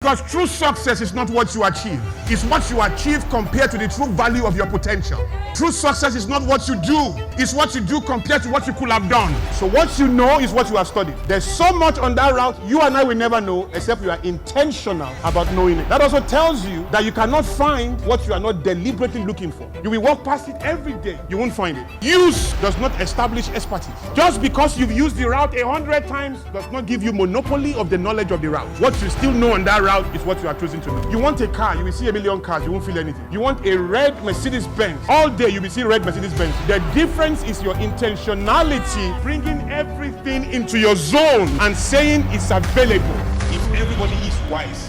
Because true success is not what you achieve. It's what you achieve compared to the true value of your potential. True success is not what you do. It's what you do compared to what you could have done. So what you know is what you have studied. There's so much on that route you and I will never know except you are intentional about knowing it. That also tells you that you cannot find what you are not deliberately looking for. You will walk past it every day. You won't find it. Use does not establish expertise. Just because you've used the route 100 times does not give you monopoly of the knowledge of the route. What you still know on that route is what you are choosing to know. You want a car, you will see a million cars, you won't feel anything. You want a red Mercedes-Benz, all day you will see red Mercedes-Benz. The difference is your intentionality, bringing everything into your zone and saying it's available. If everybody is wise,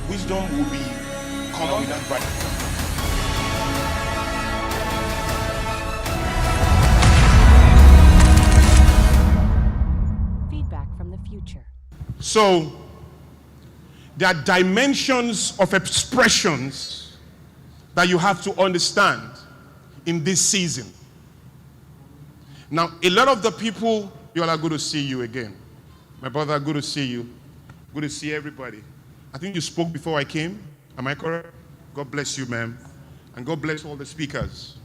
wisdom will be common without right. So, there are dimensions of expressions that you have to understand in this season. Now, a lot of the people, you all are good to see you again. My brother, good to see you. Good to see everybody. I think you spoke before I came. Am I correct? God bless you, ma'am. And God bless all the speakers.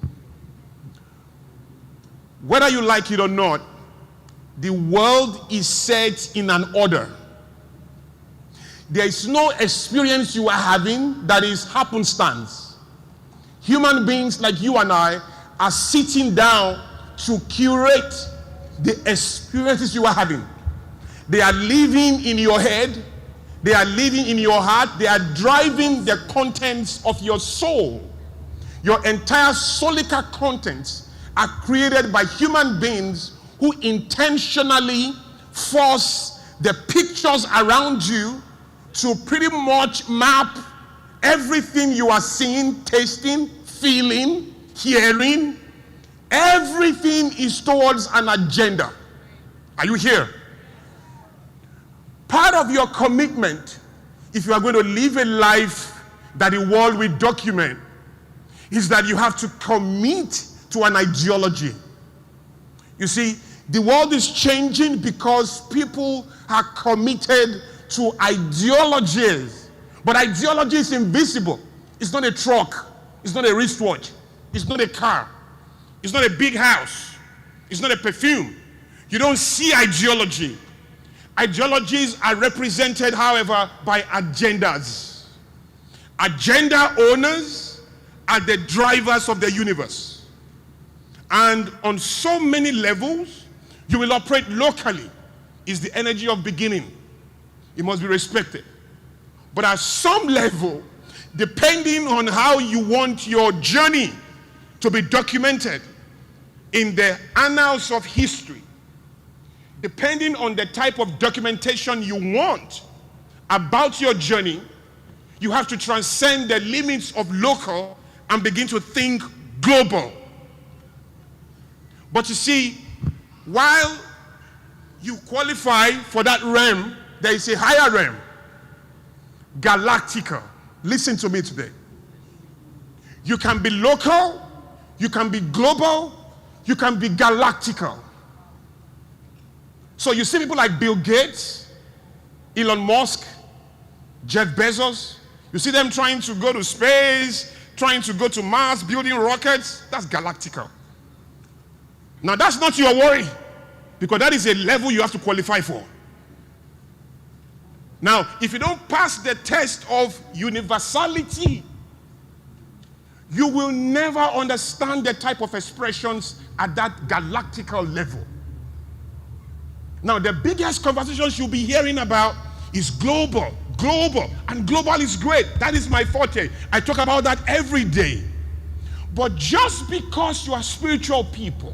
Whether you like it or not, the world is set in an order. There is no experience you are having that is happenstance. Human beings like you and I are sitting down to curate the experiences you are having. They are living in your head. They are living in your heart. They are driving the contents of your soul. Your entire solical contents are created by human beings who intentionally force the pictures around you to pretty much map everything you are seeing, tasting, feeling, hearing. Everything is towards an agenda. Are you here? Part of your commitment, if you are going to live a life that the world will document, is that you have to commit to an ideology. You see, the world is changing because people are committed to ideologies. But ideology is invisible. It's not a truck. It's not a wristwatch. It's not a car. It's not a big house. It's not a perfume. You don't see ideology. Ideologies are represented, however, by agendas. Agenda owners are the drivers of the universe. And on so many levels, you will operate locally. It's the energy of beginning. It must be respected. But at some level, depending on how you want your journey to be documented in the annals of history, depending on the type of documentation you want about your journey, you have to transcend the limits of local and begin to think global. But you see, while you qualify for that realm, there is a higher realm, galactical. Listen to me today. You can be local, you can be global, you can be galactical. So you see people like Bill Gates, Elon Musk, Jeff Bezos, you see them trying to go to space, trying to go to Mars, building rockets. That's galactical. Now that's not your worry, because that is a level you have to qualify for. Now, if you don't pass the test of universality, you will never understand the type of expressions at that galactical level. Now, the biggest conversations you'll be hearing about is global, and global is great. That is my forte. I talk about that every day. But just because you are spiritual people,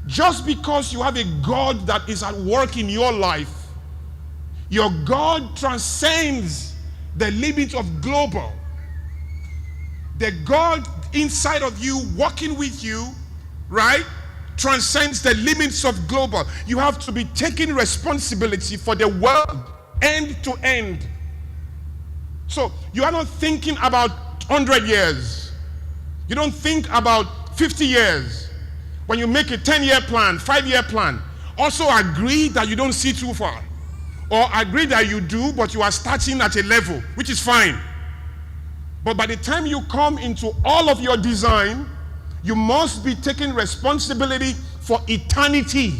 just because you have a God that is at work in your life, your God transcends the limits of global. The God inside of you, walking with you, right, transcends the limits of global. You have to be taking responsibility for the world end to end. So you are not thinking about 100 years. You don't think about 50 years. When you make a 10-year plan, 5-year plan, also agree that you don't see too far. or agree that you do, but you are starting at a level, which is fine. But by the time you come into all of your design, you must be taking responsibility for eternity.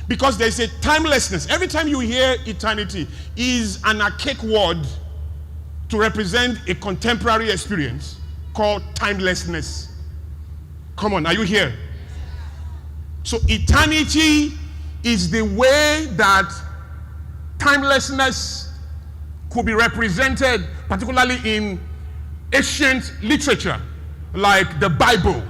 Because there's a timelessness. Every time you hear eternity is an archaic word to represent a contemporary experience called timelessness. Come on, are you here? So eternity is the way that timelessness could be represented, particularly in ancient literature, like the Bible.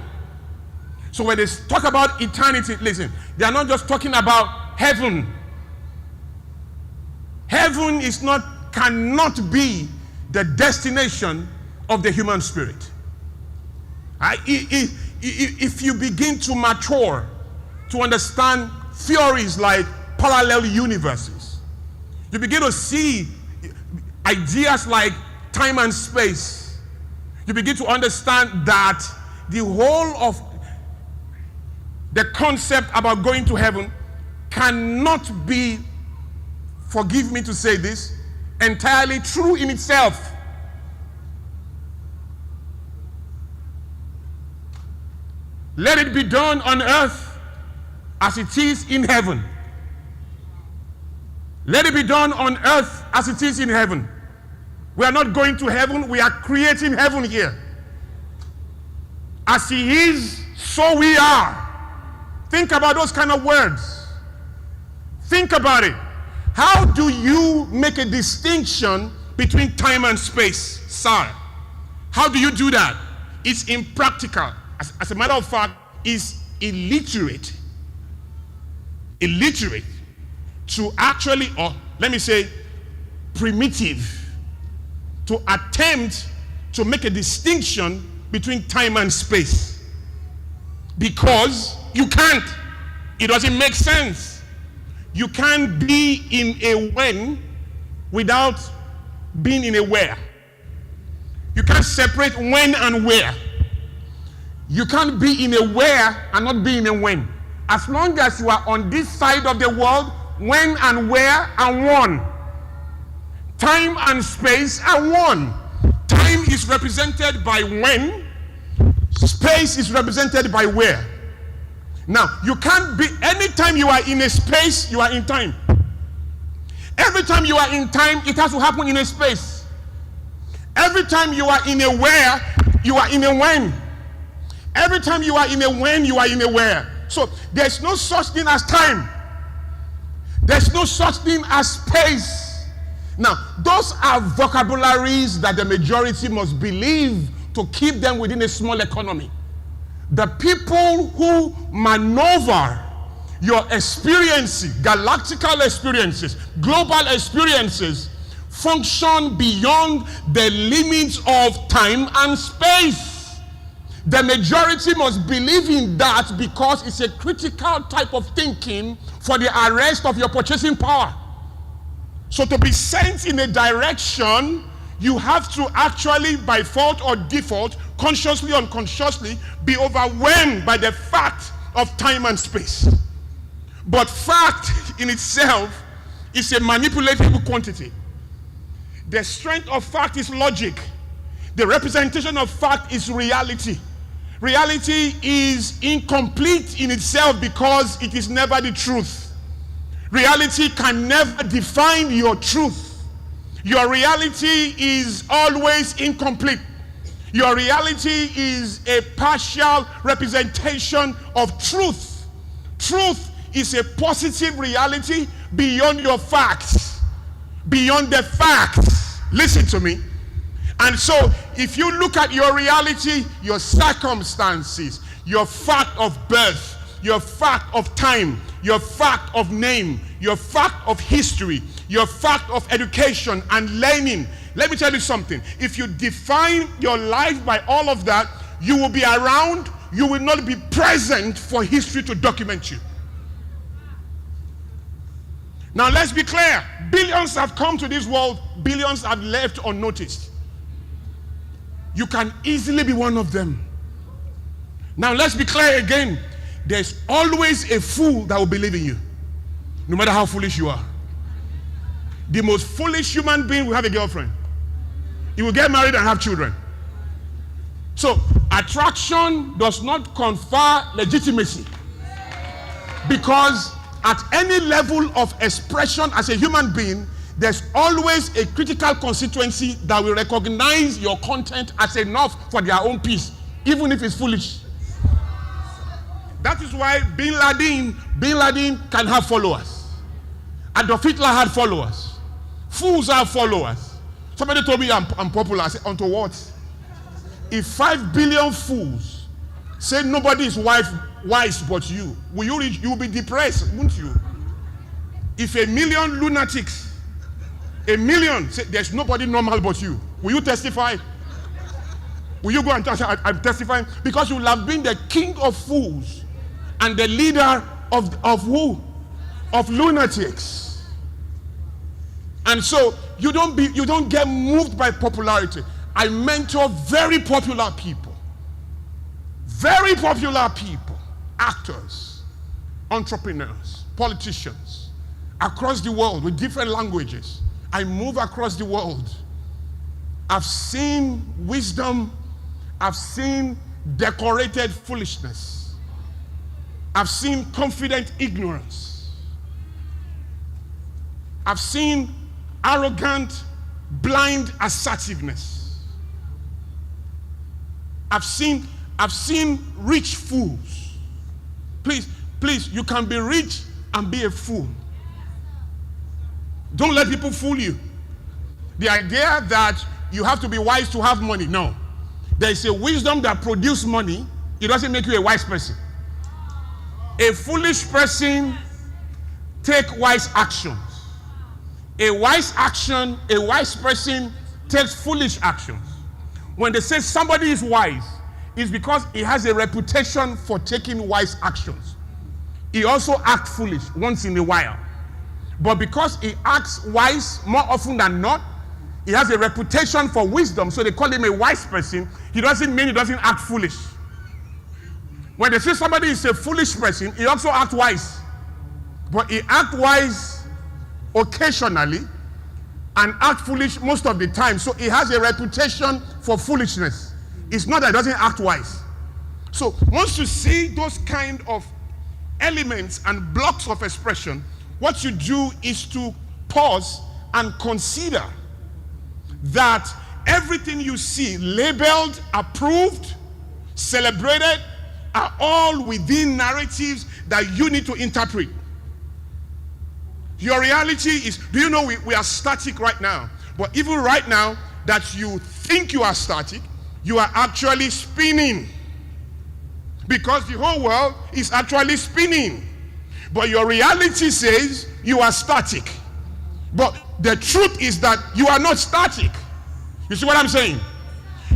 So when they talk about eternity, listen, they are not just talking about heaven. Heaven cannot be the destination of the human spirit. If you begin to mature, to understand theories like parallel universes, you begin to see ideas like time and space. You begin to understand that the whole of the concept about going to heaven cannot be, forgive me to say this, entirely true in itself. Let it be done on earth as it is in heaven. Let it be done on earth as it is in heaven. We are not going to heaven, we are creating heaven here. As he is, so we are. Think about those kind of words. Think about it. How do you make a distinction between time and space, sir? How do you do that? It's impractical. As a matter of fact, it's illiterate to actually, or let me say, primitive, to attempt to make a distinction between time and space. Because you can't. It doesn't make sense. You can't be in a when without being in a where. You can't separate when and where. You can't be in a where and not be in a when. As long as you are on this side of the world, when and where are one. Time and space are one. Time is represented by when, space is represented by where. Now, you can't be, anytime you are in a space, you are in time. Every time you are in time, it has to happen in a space. Every time you are in a where, you are in a when. Every time you are in a when, you are in a where. So, there's no such thing as time. There's no such thing as space. Now, those are vocabularies that the majority must believe to keep them within a small economy. The people who maneuver your experiences, galactical experiences, global experiences, function beyond the limits of time and space. The majority must believe in that because it's a critical type of thinking for the arrest of your purchasing power. So to be sent in a direction, you have to actually, by fault or default, consciously or unconsciously, be overwhelmed by the fact of time and space. But fact in itself is a manipulatable quantity. The strength of fact is logic. The representation of fact is reality. Reality is incomplete in itself because it is never the truth. Reality can never define your truth. Your reality is always incomplete. Your reality is a partial representation of truth. Truth is a positive reality beyond your facts, beyond the facts. Listen to me. And so, if you look at your reality, your circumstances, your fact of birth, your fact of time, your fact of name, your fact of history, your fact of education and learning, let me tell you something. If you define your life by all of that, you will be around, you will not be present for history to document you. Now let's be clear. Billions have come to this world, billions have left unnoticed. You can easily be one of them. Now let's be clear again. There's always a fool that will believe in you, no matter how foolish you are. The most foolish human being will have a girlfriend. He will get married and have children. So, attraction does not confer legitimacy. Because at any level of expression as a human being, there's always a critical constituency that will recognize your content as enough for their own peace, even if it's foolish. That is why Bin Laden can have followers. Adolf Hitler had followers. Fools have followers. Somebody told me I'm popular. I said, onto what? If 5 billion fools say nobody is wise but you, you will be depressed, won't you? If 1 million lunatics, 1 million say there's nobody normal but you, will you testify? Will you go and I'm testifying? Because you will have been the king of fools and the leader of who? Of lunatics. And so you don't get moved by popularity. I mentor very popular people. Very popular people. Actors, entrepreneurs, politicians, across the world with different languages. I move across the world. I've seen wisdom. I've seen decorated foolishness. I've seen confident ignorance. I've seen arrogant, blind assertiveness. I've seen rich fools. Please, you can be rich and be a fool. Don't let people fool you. The idea that you have to be wise to have money, no. There is a wisdom that produces money. It doesn't make you a wise person. A foolish person takes wise actions. A wise person takes foolish actions. When they say somebody is wise, it's because he has a reputation for taking wise actions. He also acts foolish once in a while. But because he acts wise more often than not, he has a reputation for wisdom, so they call him a wise person. He doesn't mean he doesn't act foolish. When they say somebody is a foolish person, he also acts wise. But he acts wise occasionally and acts foolish most of the time. So he has a reputation for foolishness. It's not that he doesn't act wise. So once you see those kind of elements and blocks of expression, what you do is to pause and consider that everything you see labeled, approved, celebrated, are all within narratives that you need to interpret. Your reality is, do you know we are static right now? But even right now that you think you are static, you are actually spinning. Because the whole world is actually spinning. But your reality says you are static. But the truth is that you are not static. You see what I'm saying?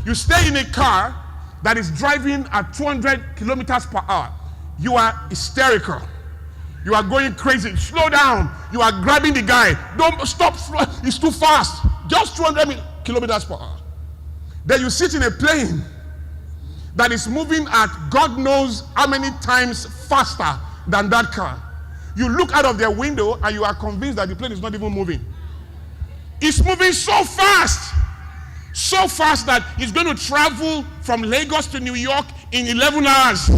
You stay in a car that is driving at 200 kilometers per hour. You are hysterical. You are going crazy. Slow down. You are grabbing the guy. Don't stop. It's too fast. Just 200 kilometers per hour. Then you sit in a plane that is moving at God knows how many times faster than that car. You look out of their window and you are convinced that the plane is not even moving. It's moving so fast. So fast that it's going to travel from Lagos to New York in 11 hours.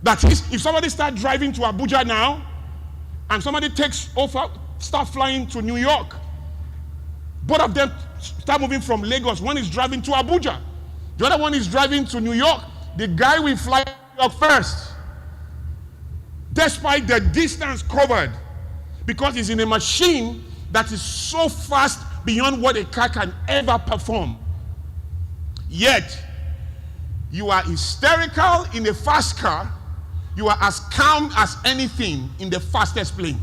That is, if somebody starts driving to Abuja now, and somebody takes over, start flying to New York, both of them start moving from Lagos. One is driving to Abuja. The other one is driving to New York. The guy will fly to New York first, despite the distance covered, because he's in a machine that is so fast beyond what a car can ever perform. Yet, you are hysterical in a fast car. You are as calm as anything in the fastest plane.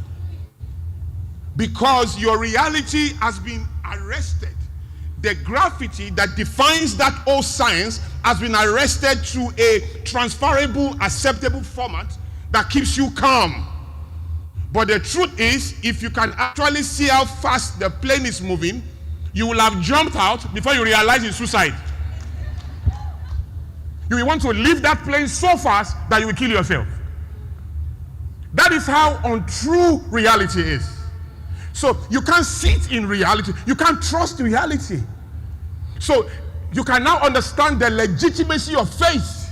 Because your reality has been arrested. The gravity that defines that old science has been arrested through a transferable, acceptable format that keeps you calm. But the truth is, if you can actually see how fast the plane is moving, you will have jumped out before you realize it's suicide. You will want to leave that plane so fast that you will kill yourself. That is how untrue reality is. So you can't sit in reality. You can't trust reality. So you can now understand the legitimacy of faith.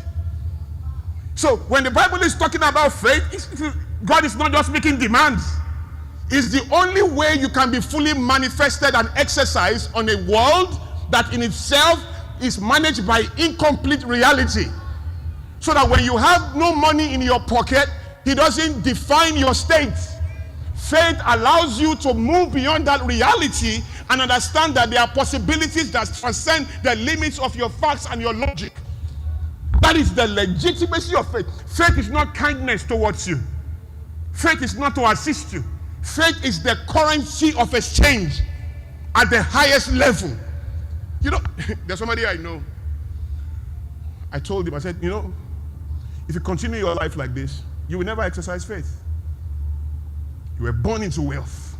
So when the Bible is talking about faith, God is not just making demands. It's the only way you can be fully manifested and exercised on a world that in itself is managed by incomplete reality. So that when you have no money in your pocket, He doesn't define your state. Faith allows you to move beyond that reality and understand that there are possibilities that transcend the limits of your facts and your logic. That is the legitimacy of faith. Faith is not kindness towards you. Faith is not to assist you. Faith is the currency of exchange at the highest level. You know, there's somebody I know. I told him, I said, you know, if you continue your life like this, you will never exercise faith. You were born into wealth.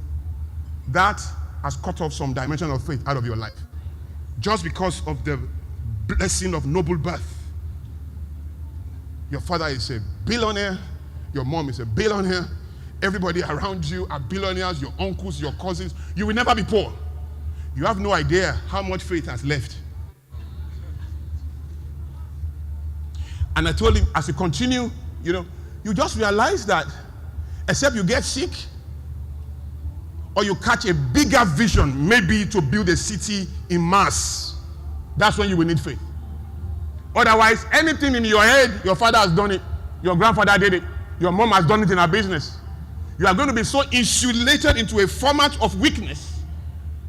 That has cut off some dimension of faith out of your life. Just because of the blessing of noble birth. Your father is a billionaire. Your mom is a billionaire. Everybody around you are billionaires, your uncles, your cousins. You will never be poor. You have no idea how much faith has left. And I told him, as you continue, you know, you just realize that except you get sick or you catch a bigger vision, maybe to build a city in Mars, that's when you will need faith. Otherwise, anything in your head, your father has done it, your grandfather did it, your mom has done it in her business. You are going to be so insulated into a format of weakness,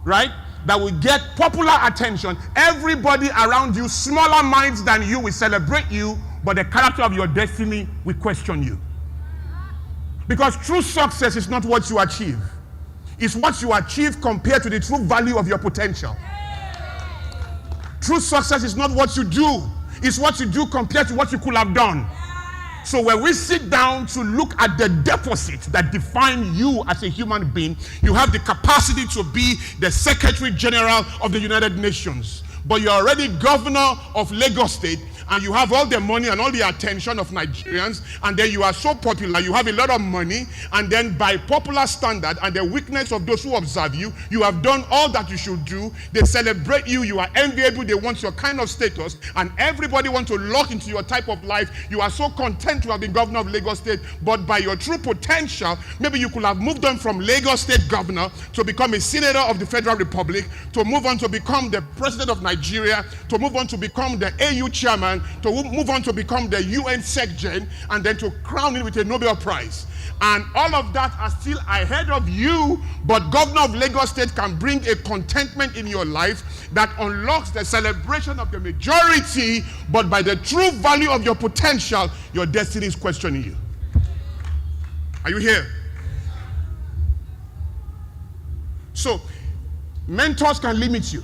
right, that will get popular attention. Everybody around you, smaller minds than you, will celebrate you, but the character of your destiny will question you. Because true success is not what you achieve. It's what you achieve compared to the true value of your potential. True success is not what you do. It's what you do compared to what you could have done. So when we sit down to look at the deposits that define you as a human being, you have the capacity to be the Secretary General of the United Nations. But you're already governor of Lagos State, and you have all the money and all the attention of Nigerians, and then you are so popular, you have a lot of money, and then by popular standard and the weakness of those who observe you, you have done all that you should do. They celebrate you, you are enviable, they want your kind of status, and everybody wants to lock into your type of life. You are so content to have been governor of Lagos State, but by your true potential, maybe you could have moved on from Lagos State governor to become a senator of the Federal Republic, to move on to become the president of Nigeria, to move on to become the AU chairman, to move on to become the UN SecGen, and then to crown it with a Nobel Prize. And all of that are still ahead of you, but governor of Lagos State can bring a contentment in your life that unlocks the celebration of the majority, but by the true value of your potential, your destiny is questioning you. Are you here? So, mentors can limit you.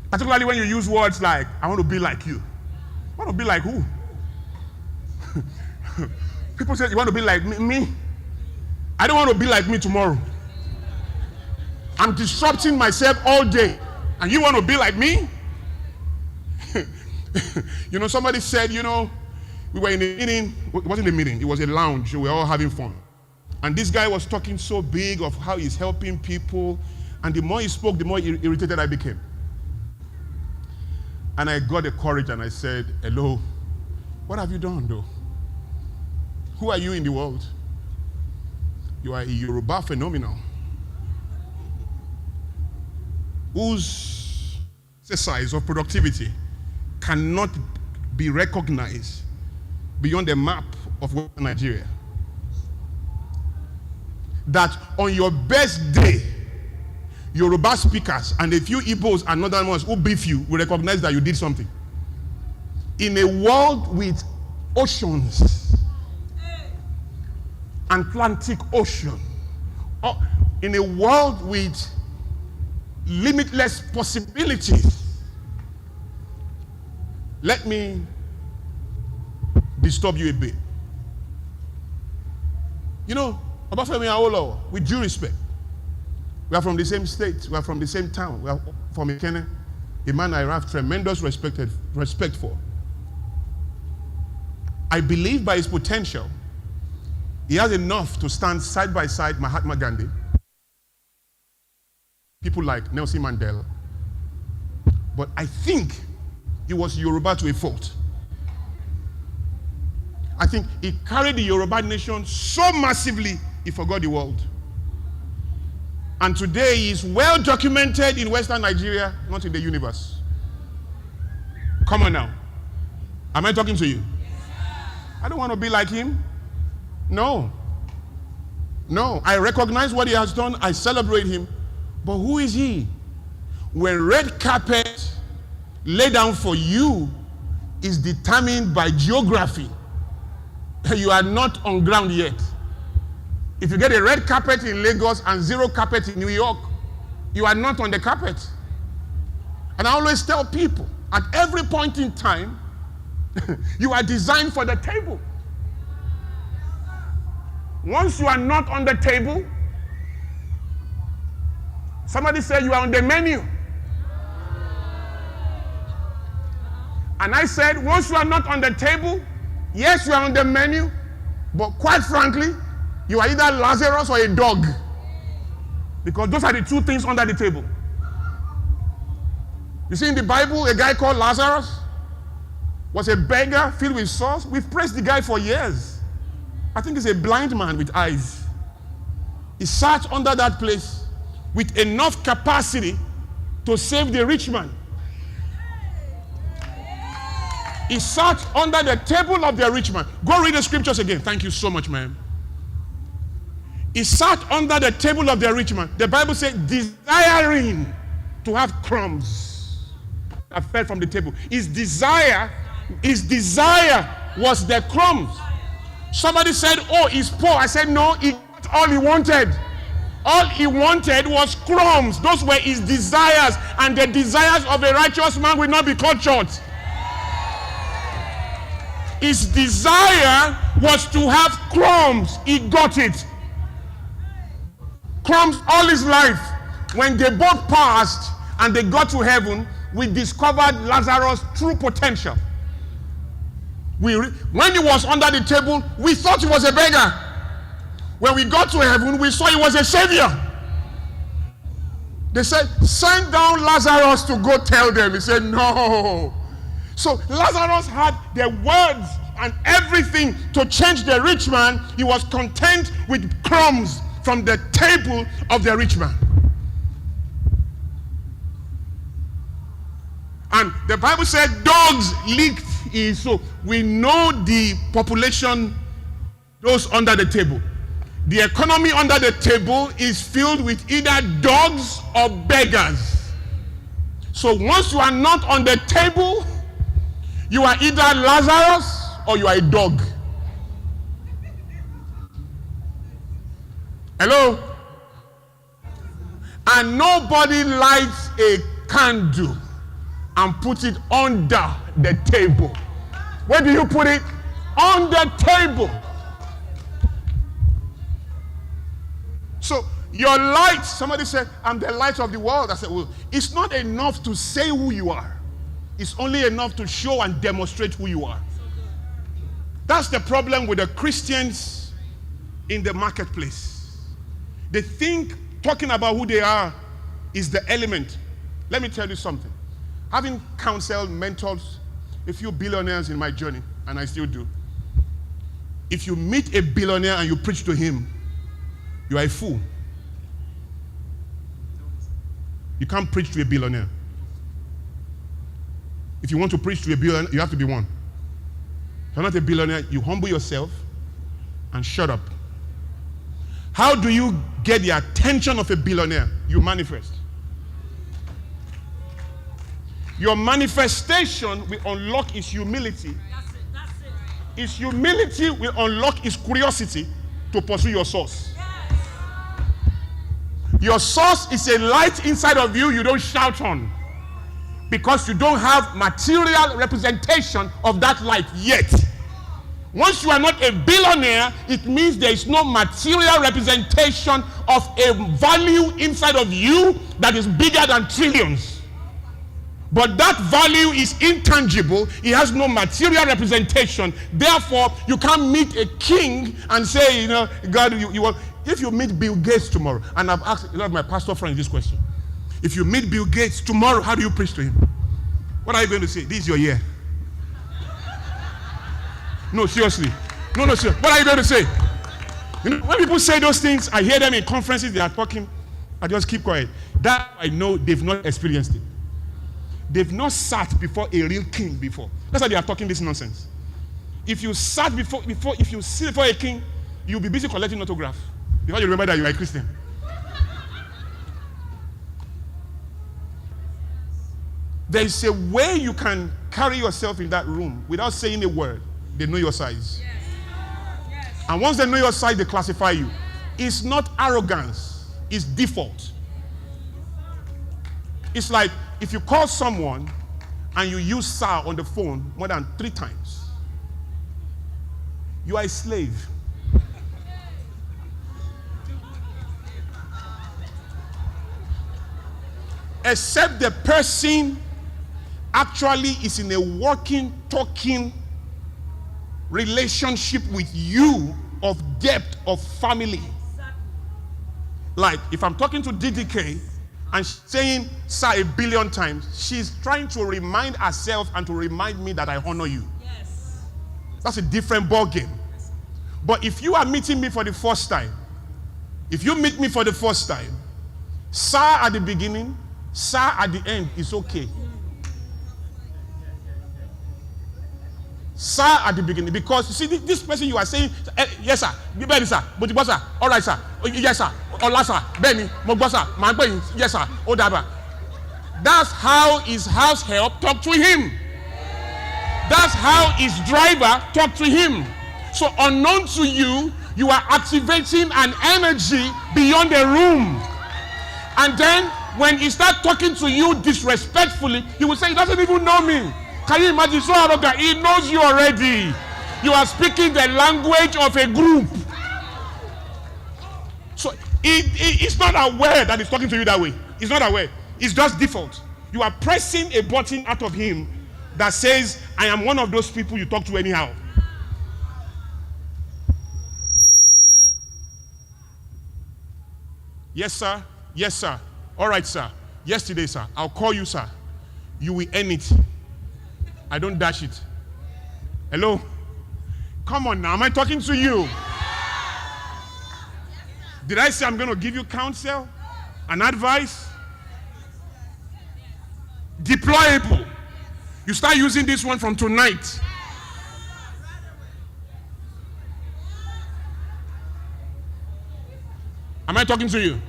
Particularly when you use words like, I want to be like you. I want to be like who? People say, you want to be like me? I don't want to be like me tomorrow. I'm disrupting myself all day. And you want to be like me? You know, somebody said, you know, we were in a meeting. It wasn't a meeting. It was a lounge. We were all having fun. And this guy was talking so big of how he's helping people. And the more he spoke, the more irritated I became. And I got the courage and I said, hello, what have you done though? Who are you in the world? You are a Yoruba phenomenon whose exercise of productivity cannot be recognized beyond the map of Nigeria. That on your best day, Yoruba speakers and a few Igbos and northern ones who beef you will recognize that you did something. In a world with oceans, Atlantic Ocean, in a world with limitless possibilities, let me disturb you a bit. You know, Obafemi Awolowo, with due respect, we are from the same state. We are from the same town. We are from Ikene, a man I have tremendous respect for. I believe by his potential, He has enough to stand side by side Mahatma Gandhi, people like Nelson Mandela. But I think he was Yoruba to a fault. I think he carried the Yoruba nation so massively, he forgot the world. And today he is well documented in Western Nigeria, not in the universe. Come on now. Am I talking to you? I don't want to be like him. No. No. I recognize what he has done. I celebrate him. But who is he? When red carpet laid down for you is determined by geography, you are not on ground yet. If you get a red carpet in Lagos and zero carpet in New York, you are not on the carpet. And I always tell people, at every point in time, you are designed for the table. Once you are not on the table, somebody said you are on the menu. And I said, once you are not on the table, yes, you are on the menu, but quite frankly, you are either Lazarus or a dog. Because those are the two things under the table. You see in the Bible, a guy called Lazarus was a beggar filled with sauce. We've praised the guy for years. I think he's a blind man with eyes. He sat under that place with enough capacity to save the rich man. He sat under the table of the rich man. Go read the scriptures again. Thank you so much, ma'am. He sat under the table of the rich man. The Bible says, desiring to have crumbs that fell from the table. His desire was the crumbs. Somebody said, oh, he's poor. I said, no, he got all he wanted. All he wanted was crumbs. Those were his desires. And the desires of a righteous man will not be cut short. His desire was to have crumbs. He got it. Crumbs all his life. When they both passed and they got to heaven, we discovered Lazarus' true potential. When he was under the table, we thought he was a beggar. When we got to heaven, we saw he was a savior. They said, send down Lazarus to go tell them. He said, no. So Lazarus had the words and everything to change the rich man. He was content with crumbs from the table of the rich man. And the Bible said dogs licked his. So we know the population, those under the table. The economy under the table is filled with either dogs or beggars. So once you are not on the table, you are either Lazarus or you are a dog. Hello? And nobody lights a candle and put it under the table. Where do you put it? On the table. So your light, somebody said, I'm the light of the world. I said, well, it's not enough to say who you are. It's only enough to show and demonstrate who you are. That's the problem with the Christians in the marketplace. They think talking about who they are is the element. Let me tell you something. Having counseled, mentored a few billionaires in my journey, and I still do. If you meet a billionaire and you preach to him, you are a fool. You can't preach to a billionaire. If you want to preach to a billionaire, you have to be one. If you're not a billionaire, you humble yourself and shut up. How do you get the attention of a billionaire? You manifest. Your manifestation will unlock his humility. That's it. His humility will unlock his curiosity to pursue your source. Your source is a light inside of you don't shout on, because you don't have material representation of that light yet. Once you are not a billionaire, it means there is no material representation of a value inside of you that is bigger than trillions. But that value is intangible. It has no material representation. Therefore, you can't meet a king and say, you know, God, you want. If you meet Bill Gates tomorrow, and I've asked a lot of my pastor friends this question. If you meet Bill Gates tomorrow, how do you preach to him? What are you going to say? This is your year. No, seriously. No, seriously. What are you going to say? You know, when people say those things, I hear them in conferences, they are talking, I just keep quiet. That I know they've not experienced it. They've not sat before a real king before. That's why they are talking this nonsense. If you sat if you sit before a king, you'll be busy collecting autographs. Before you remember that you are a Christian. There is a way you can carry yourself in that room without saying a word. They know your size. Yes. Yes. And once they know your size, they classify you. It's not arrogance. It's default. It's like if you call someone and you use sir on the phone more than 3 times, you are a slave. Except the person actually is in a working, talking relationship with you of depth of family. Like if I'm talking to DDK and saying sir a billion times, she's trying to remind herself and to remind me that I honor you. Yes. That's a different ball game. But if you are meeting me for the first time, if you meet me for the first time, sir at the beginning, sir at the end is okay. Sir at the beginning, because you see this person you are saying, yes sir, Benny sir, but sir, all right sir, yes sir, Ola sir, Benny, Mogba sir, my boy, yes sir, Odaba. That's how his house help talk to him. That's how his driver talk to him. So unknown to you, you are activating an energy beyond the room. And then when he start talking to you disrespectfully, you will say, he doesn't even know me. Can you imagine? So arrogant. He knows you already. You are speaking the language of a group. So he's not aware that he's talking to you that way. He's not aware. It's just default. You are pressing a button out of him that says, I am one of those people you talk to anyhow. Yes, sir. Yes, sir. All right, sir. Yesterday, sir. I'll call you, sir. You will earn it. I don't dash it. Hello? Come on now. Am I talking to you? Did I say I'm going to give you counsel and advice? Deployable. You start using this one from tonight. Am I talking to you?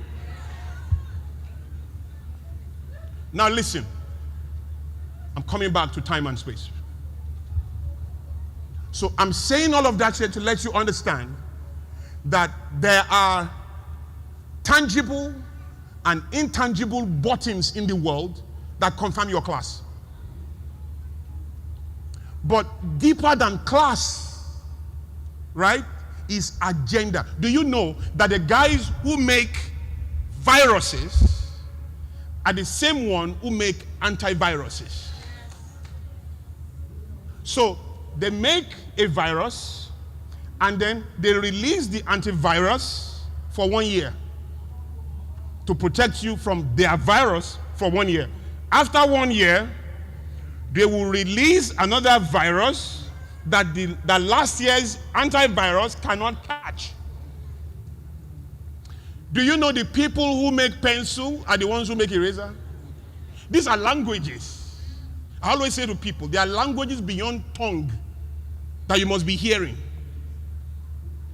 Now listen. I'm coming back to time and space. So I'm saying all of that here to let you understand that there are tangible and intangible buttons in the world that confirm your class. But deeper than class, right, is agenda. Do you know that the guys who make viruses are the same one who make antiviruses? So they make a virus and then they release the antivirus for 1 year to protect you from their virus for 1 year. After 1 year, they will release another virus that that last year's antivirus cannot catch. Do you know the people who make pencil are the ones who make eraser? These are languages. I always say to people, there are languages beyond tongue that you must be hearing.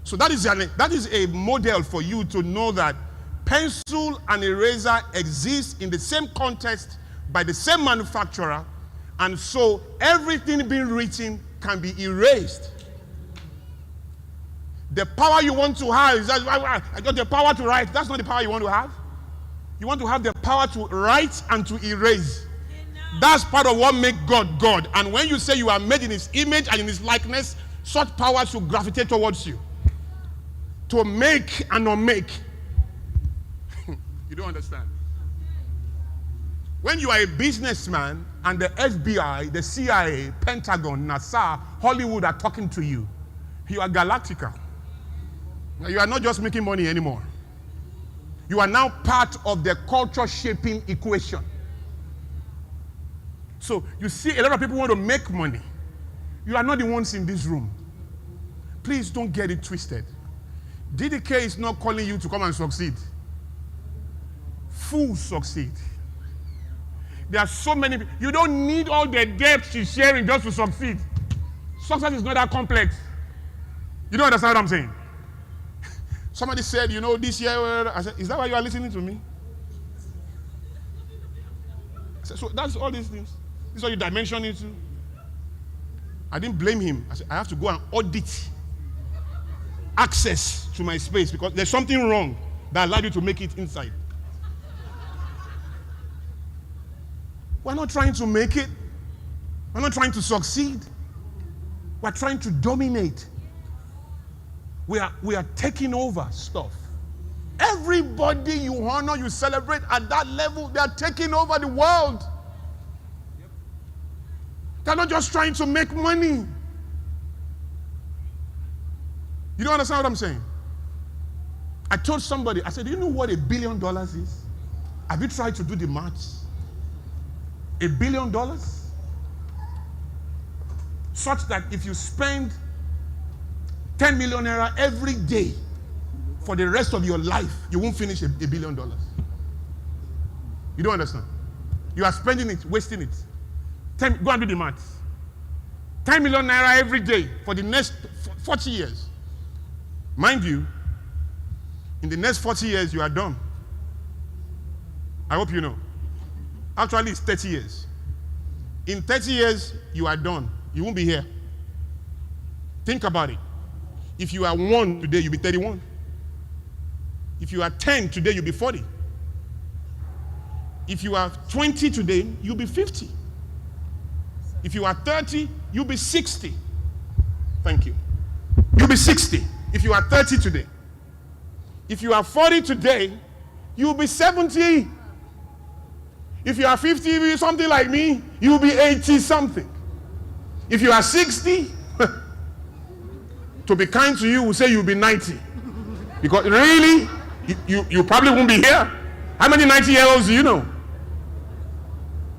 So that is a model for you to know that pencil and eraser exist in the same context by the same manufacturer, and so everything being written can be erased. The power you want to have is that I got the power to write. That's not the power you want to have. You want to have the power to write and to erase. That's part of what makes God God. And when you say you are made in his image and in his likeness, such powers will gravitate towards you to make and unmake. You don't understand. When you are a businessman and the FBI, the CIA, Pentagon, NASA, Hollywood are talking to you, you are galactical. You are not just making money anymore. You are now part of the culture shaping equation. So you see a lot of people want to make money. You are not the ones in this room. Please don't get it twisted. DDK is not calling you to come and succeed. Fools succeed. There are so many people. You don't need all the depth she's sharing just to succeed. Success is not that complex. You don't understand what I'm saying? Somebody said, you know, this year, I said, is that why you are listening to me? I said, so that's all these things. This is what you dimension into. I didn't blame him. I said, I have to go and audit access to my space because there's something wrong that allowed you to make it inside. We're not trying to make it. We're not trying to succeed. We're trying to dominate. We are taking over stuff. Everybody you honor, you celebrate at that level, they are taking over the world. They're not just trying to make money. You don't understand what I'm saying? I told somebody, I said, do you know what $1 billion is? Have you tried to do the maths? $1 billion? Such that if you spend 10 million naira every day for the rest of your life, you won't finish $1 billion. You don't understand? You are spending it, wasting it. Go and do the maths. 10 million naira every day for the next 40 years. Mind you, in the next 40 years, you are done. I hope you know. Actually, it's 30 years. In 30 years, you are done. You won't be here. Think about it. If you are 1 today, you'll be 31. If you are 10 today, you'll be 40. If you are 20 today, you'll be 50. If you are 30, you'll be 60. Thank you. You'll be 60 if you are 30 today. If you are 40 today, you'll be 70. If you are 50, something like me, you'll be 80 something. If you are 60, to be kind to you, we'll say you'll be 90. Because really, you probably won't be here. How many 90-year-olds do you know?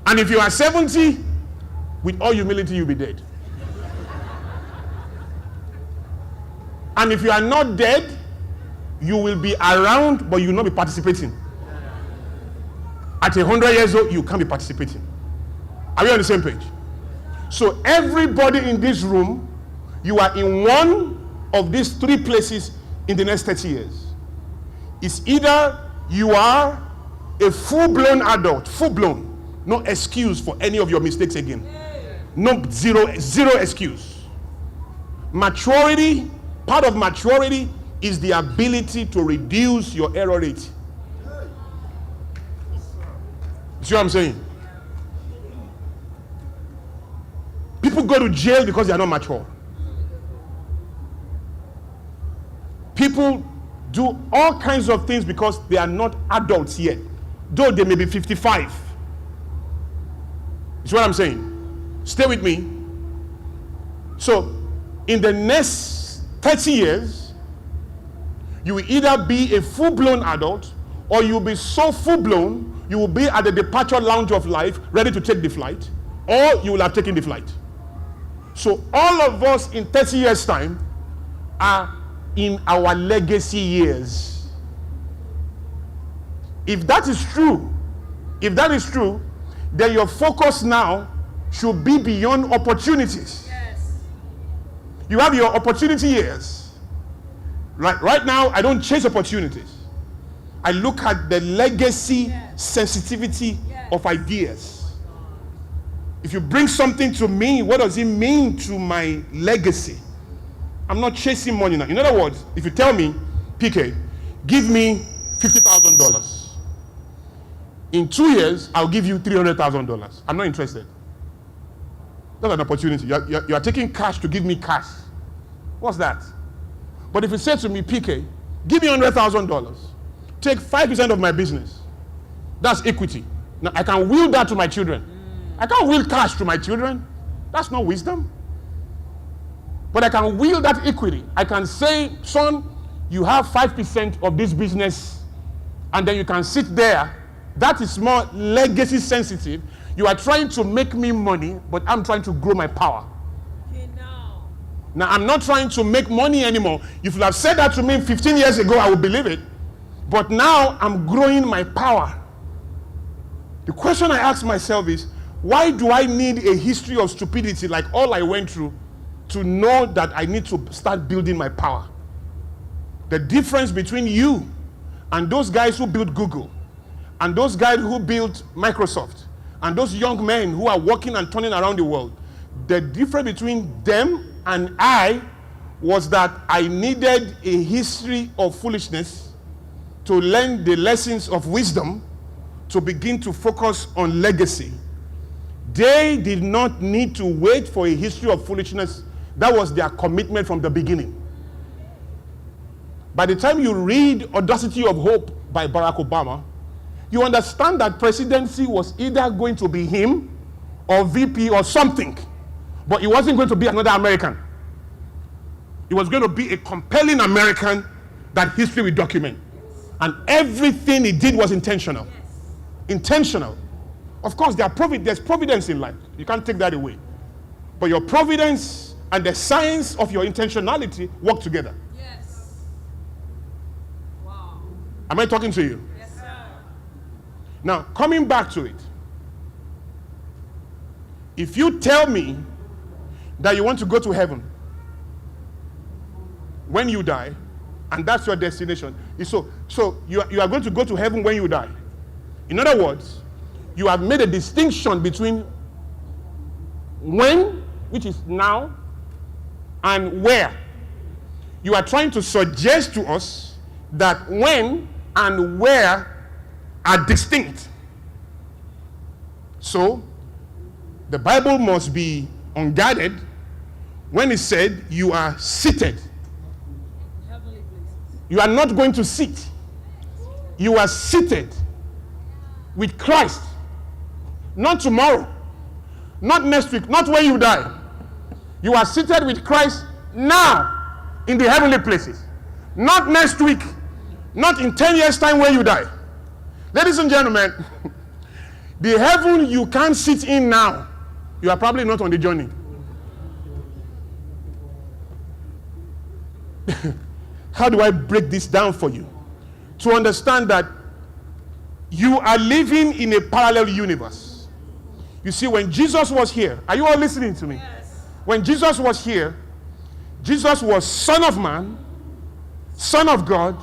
And if you are 70, with all humility, you'll be dead. And if you are not dead, you will be around, but you will not be participating. At 100 years old, you can't be participating. Are we on the same page? So everybody in this room, you are in one of these 3 places in the next 30 years. It's either you are a full-blown adult, full-blown, no excuse for any of your mistakes again. No, zero excuse. Maturity, part of maturity is the ability to reduce your error rate. See what I'm saying? People go to jail because they are not mature. People do all kinds of things because they are not adults yet, though they may be 55. You see what I'm saying? Stay with me. So, in the next 30 years, you will either be a full-blown adult, or you will be so full-blown, you will be at the departure lounge of life, ready to take the flight, or you will have taken the flight. So, all of us in 30 years' time are in our legacy years. If that is true, then your focus now should be beyond opportunities. Yes. You have your opportunity years. Right now, I don't chase opportunities. I look at the legacy sensitivity of ideas. If you bring something to me, what does it mean to my legacy? I'm not chasing money now. In other words, if you tell me, PK, give me $50,000. In 2 years, I'll give you $300,000. I'm not interested. That's an opportunity. You are taking cash to give me cash. What's that? But if you say to me, PK, give me $100,000. Take 5% of my business. That's equity. Now, I can will that to my children. I can't will cash to my children. That's not wisdom. But I can will that equity. I can say, son, you have 5% of this business, and then you can sit there. That is more legacy sensitive. You are trying to make me money, but I'm trying to grow my power. Okay, now, I'm not trying to make money anymore. If you have said that to me 15 years ago, I would believe it. But now I'm growing my power. The question I ask myself is, why do I need a history of stupidity like all I went through to know that I need to start building my power? The difference between you and those guys who built Google and those guys who built Microsoft and those young men who are walking and turning around the world, the difference between them and I was that I needed a history of foolishness to learn the lessons of wisdom to begin to focus on legacy. They did not need to wait for a history of foolishness. That was their commitment from the beginning. By the time you read Audacity of Hope by Barack Obama, you understand that presidency was either going to be him or VP or something. But it wasn't going to be another American. It was going to be a compelling American that history will document. And everything he did was intentional. Intentional. Of course, there's providence in life. You can't take that away. But your providence and the science of your intentionality work together. Yes. Wow. Am I talking to you? Yes, sir. Now, coming back to it. If you tell me that you want to go to heaven when you die, and that's your destination, so you are going to go to heaven when you die. In other words, you have made a distinction between when, which is now, and where. You are trying to suggest to us that when and where are distinct. So, the Bible must be unguarded when it said you are seated. Heavenly places. You are not going to sit. You are seated with Christ. Not tomorrow, not next week, not when you die. You are seated with Christ now in the heavenly places. Not next week, not in 10 years' time when you die. Ladies and gentlemen, the heaven you can't sit in now, you are probably not on the journey. How do I break this down for you? To understand that you are living in a parallel universe. You see, when Jesus was here, are you all listening to me? Yes. When Jesus was here, Jesus was Son of Man, Son of God,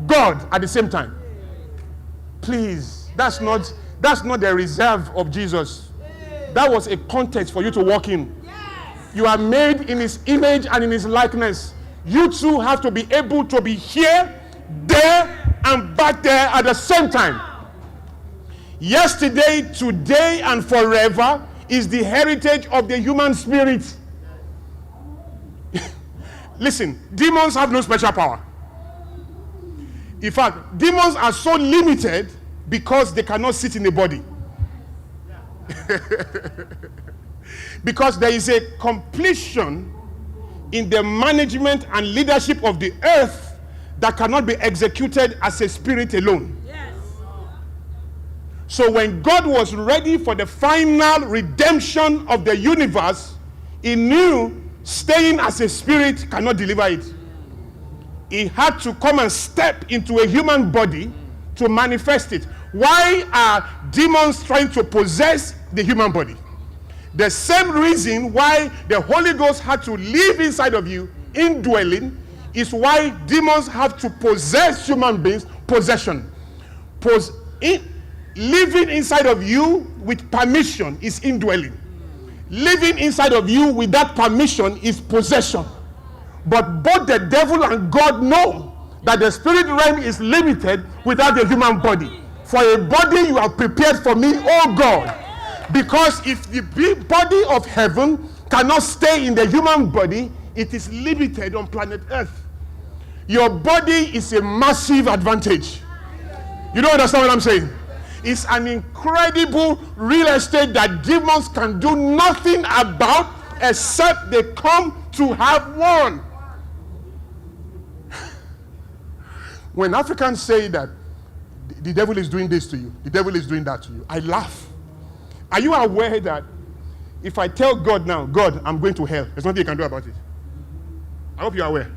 God at the same time. Please, that's not the reserve of Jesus. That was a context for you to walk in. Yes. You are made in his image and in his likeness. You too have to be able to be here, there, and back there at the same time. Yesterday, today, and forever is the heritage of the human spirit. Listen, demons have no special power. In fact, demons are so limited because they cannot sit in a body. Because there is a completion in the management and leadership of the earth that cannot be executed as a spirit alone. Yes. So when God was ready for the final redemption of the universe, he knew staying as a spirit cannot deliver it. He had to come and step into a human body to manifest it. Why are demons trying to possess the human body? The same reason why the Holy Ghost had to live inside of you, indwelling, is why demons have to possess human beings, possession. Living inside of you with permission is indwelling. Living inside of you with that permission is possession. But both the devil and God know that the spirit realm is limited without the human body. For a body you have prepared for me, oh God. Because if the body of heaven cannot stay in the human body, it is limited on planet Earth. Your body is a massive advantage. You don't understand what I'm saying? is an incredible real estate that demons can do nothing about except they come to have one. When Africans say that the devil is doing this to you, the devil is doing that to you, I laugh. Are you aware that if I tell God now, God, I'm going to hell, there's nothing you can do about it? I hope you're aware.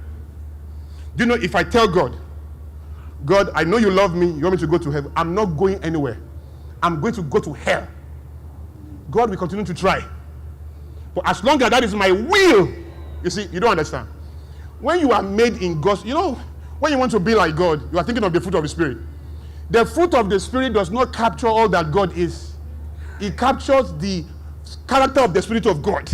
Do you know, if I tell God, God, I know you love me, you want me to go to heaven, I'm not going anywhere. I'm going to go to hell. God will continue to try. But as long as that is my will, you see, you don't understand. When you are made in God's, you know, when you want to be like God, you are thinking of the fruit of the Spirit. The fruit of the Spirit does not capture all that God is. It captures the character of the Spirit of God.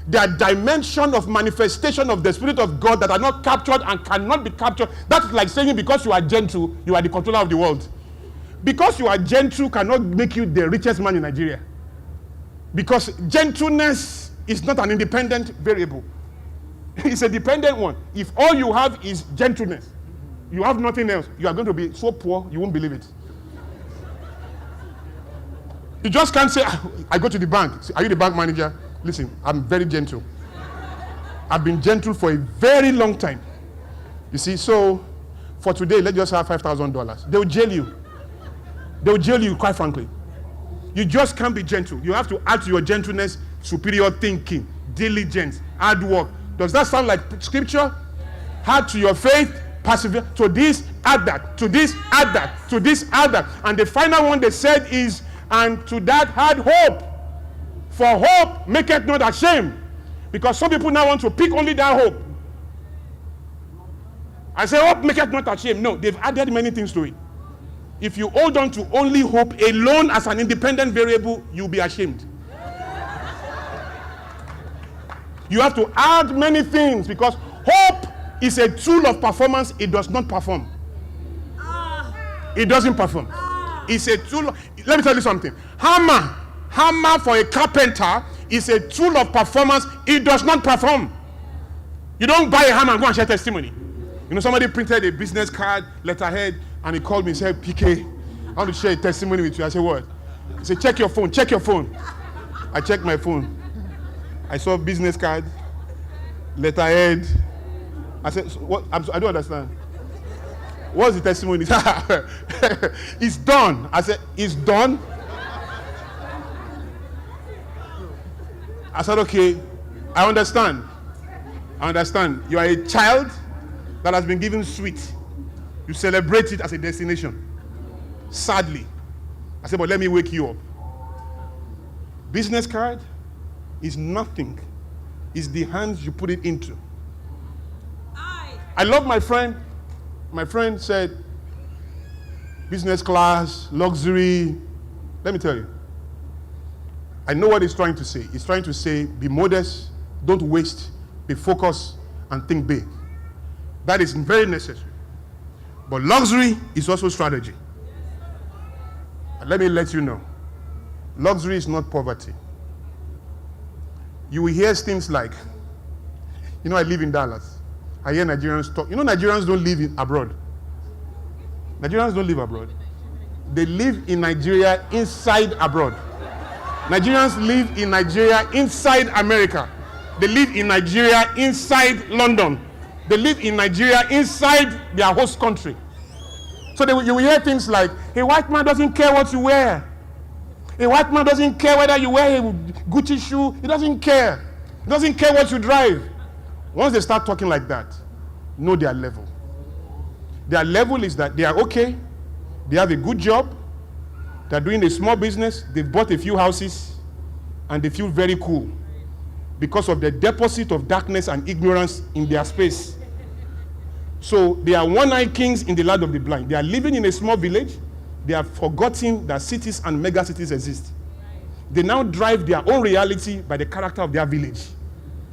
There are dimensions of manifestation of the Spirit of God that are not captured and cannot be captured. That's like saying because you are gentle, you are the controller of the world. Because you are gentle cannot make you the richest man in Nigeria. Because gentleness is not an independent variable. It's a dependent one. If all you have is gentleness, you have nothing else, you are going to be so poor, you won't believe it. You just can't say, I go to the bank. Say, are you the bank manager? Listen, I'm very gentle. I've been gentle for a very long time. You see, so for today, let's just have $5,000. They'll jail you. They'll jail you, quite frankly. You just can't be gentle. You have to add to your gentleness superior thinking, diligence, hard work. Does that sound like scripture? Add to your faith, persevere. To this, add that. To this, add that. To this, add that. And the final one they said is, and to that had hope. For hope maketh not ashamed. Because some people now want to pick only that hope. I say hope maketh not ashamed. No, they've added many things to it. If you hold on to only hope alone as an independent variable, you'll be ashamed. You have to add many things because hope is a tool of performance. It does not perform. It doesn't perform. It's a tool. Let me tell you something. Hammer for a carpenter is a tool of performance. It does not perform. You don't buy a hammer and go and share testimony. You know, somebody printed a business card, letterhead, and he called me and said, PK, I want to share a testimony with you. I said, what? He said, check your phone, check your phone. I checked my phone. I saw business card, letterhead. I said, what? I don't understand. What's the testimony? It's done. I said, it's done? I said, okay, I understand. I understand. You are a child that has been given sweet. You celebrate it as a destination. Sadly. I said, but let me wake you up. Business card is nothing. It's the hands you put it into. I love my friend. My friend said, business class, luxury. Let me tell you. I know what he's trying to say. He's trying to say, be modest, don't waste, be focused, and think big. That is very necessary. But luxury is also strategy. And let me let you know, luxury is not poverty. You will hear things like, you know, I live in Dallas. I hear Nigerians talk. You know, Nigerians don't live abroad. Nigerians don't live abroad. They live in Nigeria inside abroad. Nigerians live in Nigeria inside America. They live in Nigeria inside London. They live in Nigeria inside their host country. So you will hear things like, a white man doesn't care what you wear. A white man doesn't care whether you wear a Gucci shoe. He doesn't care. He doesn't care what you drive. Once they start talking like that, know their level. Their level is that they are okay. They have a good job. They're doing a small business. They've bought a few houses. And they feel very cool because of the deposit of darkness and ignorance in their space. So they are one-eyed kings in the land of the blind. They are living in a small village. They have forgotten that cities and mega cities exist. They now drive their own reality by the character of their village.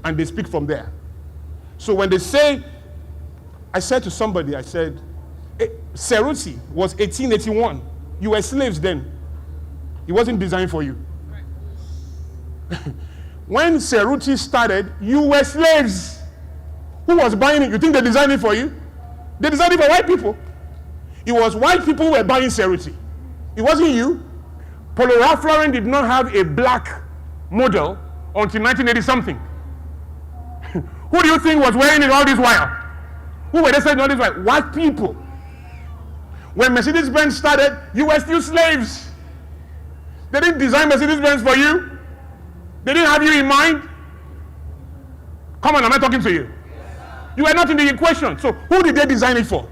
And they speak from there. So when they say, I said to somebody, I said, Ceruti was 1881. You were slaves then. It wasn't designed for you. When Ceruti started, you were slaves. Who was buying it? You think they designed it for you? They designed it for white people. It was white people who were buying Ceruti. It wasn't you. Polo Ralph Lauren did not have a black model until 1980 something. Who do you think was wearing it all this while? Who were they saying all this while? White people. When Mercedes-Benz started, you were still slaves. They didn't design Mercedes-Benz for you. They didn't have you in mind. Come on, am I talking to you? You were not in the equation. So who did they design it for?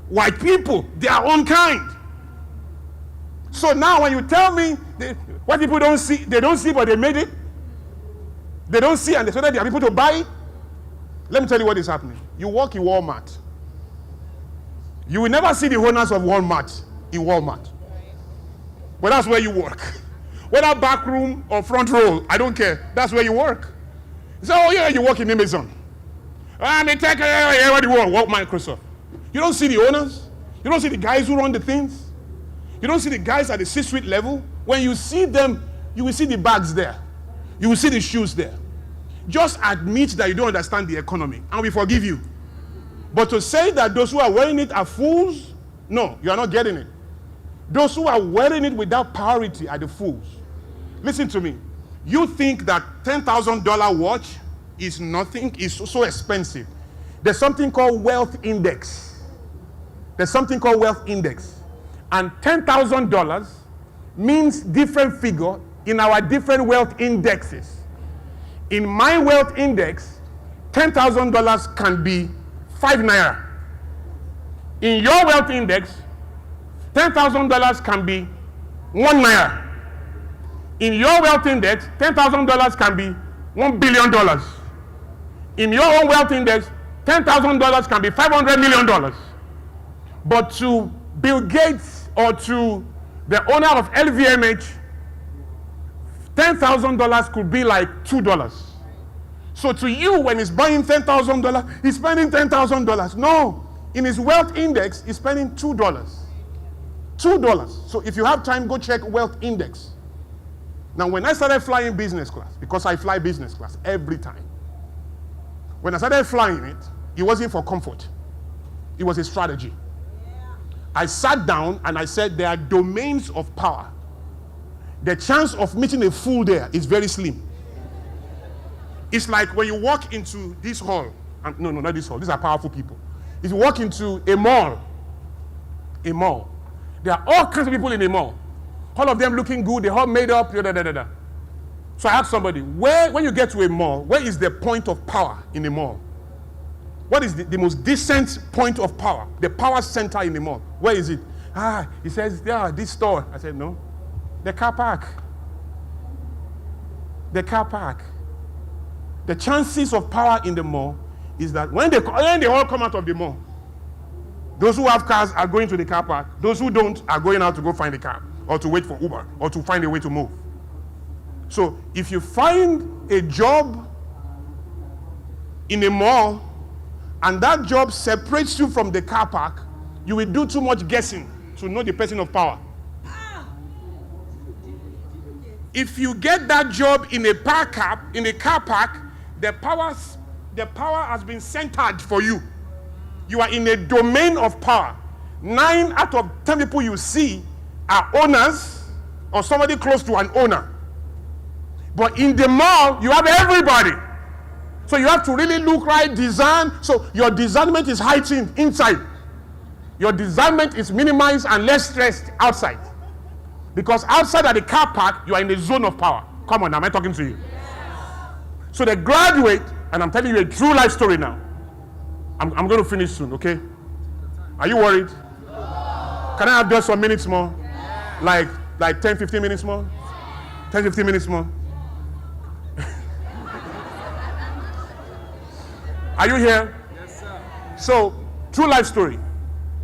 White people, their own kind. So now when you tell me what people don't see, they don't see but they made it. They don't see and they say that there are people to buy it. Let me tell you what is happening. You work in Walmart. You will never see the owners of Walmart in Walmart. But that's where you work. Whether back room or front row, I don't care. That's where you work. You say, oh yeah, you work in Amazon. And they take what do you want? Work Microsoft. You don't see the owners. You don't see the guys who run the things. You don't see the guys at the C-suite level. When you see them, you will see the bags there. You will see the shoes there. Just admit that you don't understand the economy, and we forgive you. But to say that those who are wearing it are fools, no, you are not getting it. Those who are wearing it without priority are the fools. Listen to me. You think that $10,000 watch is nothing, is so expensive. There's something called wealth index. There's something called wealth index. And $10,000 means different figure in our different wealth indexes. In my wealth index, $10,000 can be 5 naira. In your wealth index, $10,000 can be 1 naira. In your wealth index, $10,000 can be $1 billion. In your own wealth index, $10,000 can be $500 million. But to Bill Gates or to the owner of LVMH, $10,000 could be like $2. So to you, when he's buying $10,000, he's spending $10,000. No, in his wealth index, he's spending $2. $2. So if you have time, go check wealth index. Now, when I started flying business class, because I fly business class every time, when I started flying it, it wasn't for comfort. It was a strategy. I sat down and I said, there are domains of power. The chance of meeting a fool there is very slim. It's like when you walk into this hall, no, not this hall, these are powerful people. If you walk into a mall, there are all kinds of people in a mall. All of them looking good, they're all made up, So I asked somebody, when you get to a mall, where is the point of power in a mall? What is the most decent point of power? The power center in the mall. Where is it? He says, yeah, this store. I said, no. The car park. The car park. The chances of power in the mall is that when they all come out of the mall, those who have cars are going to the car park. Those who don't are going out to go find a car or to wait for Uber or to find a way to move. So if you find a job in a mall and that job separates you from the car park, you will do too much guessing to know the person of power. If you get that job in a car park, the power has been centered for you. You are in a domain of power. 9 out of 10 people you see are owners or somebody close to an owner. But in the mall, you have everybody. So you have to really look right, design. So your discernment is heightened inside. Your discernment is minimized and less stressed outside. Because outside at the car park, you are in the zone of power. Come on, am I talking to you? Yes. So the graduate, and I'm telling you a true life story now. I'm going to finish soon, okay? Are you worried? Can I have just some minutes more? Like 10, 15 minutes more? 10, 15 minutes more? Are you here? Yes, sir. So, true life story.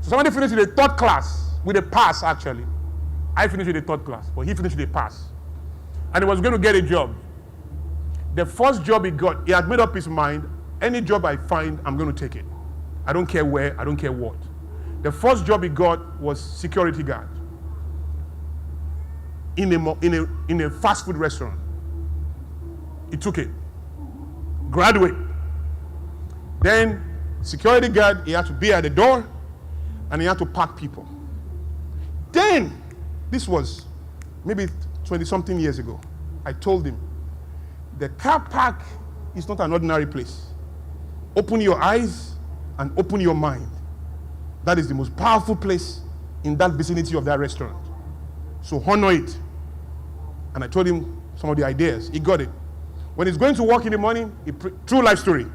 So somebody finished with a third class, with a pass actually. I finished with a third class, but he finished with a pass. And he was going to get a job. The first job he got, he had made up his mind, any job I find, I'm going to take it. I don't care where, I don't care what. The first job he got was security guard in a fast food restaurant. He took it. Graduate. Then, security guard, he had to be at the door, and he had to park people. Then, This was maybe 20-something years ago. I told him, the car park is not an ordinary place. Open your eyes and open your mind. That is the most powerful place in that vicinity of that restaurant. So honor it. And I told him some of the ideas. He got it. When he's going to work in the morning, true life story,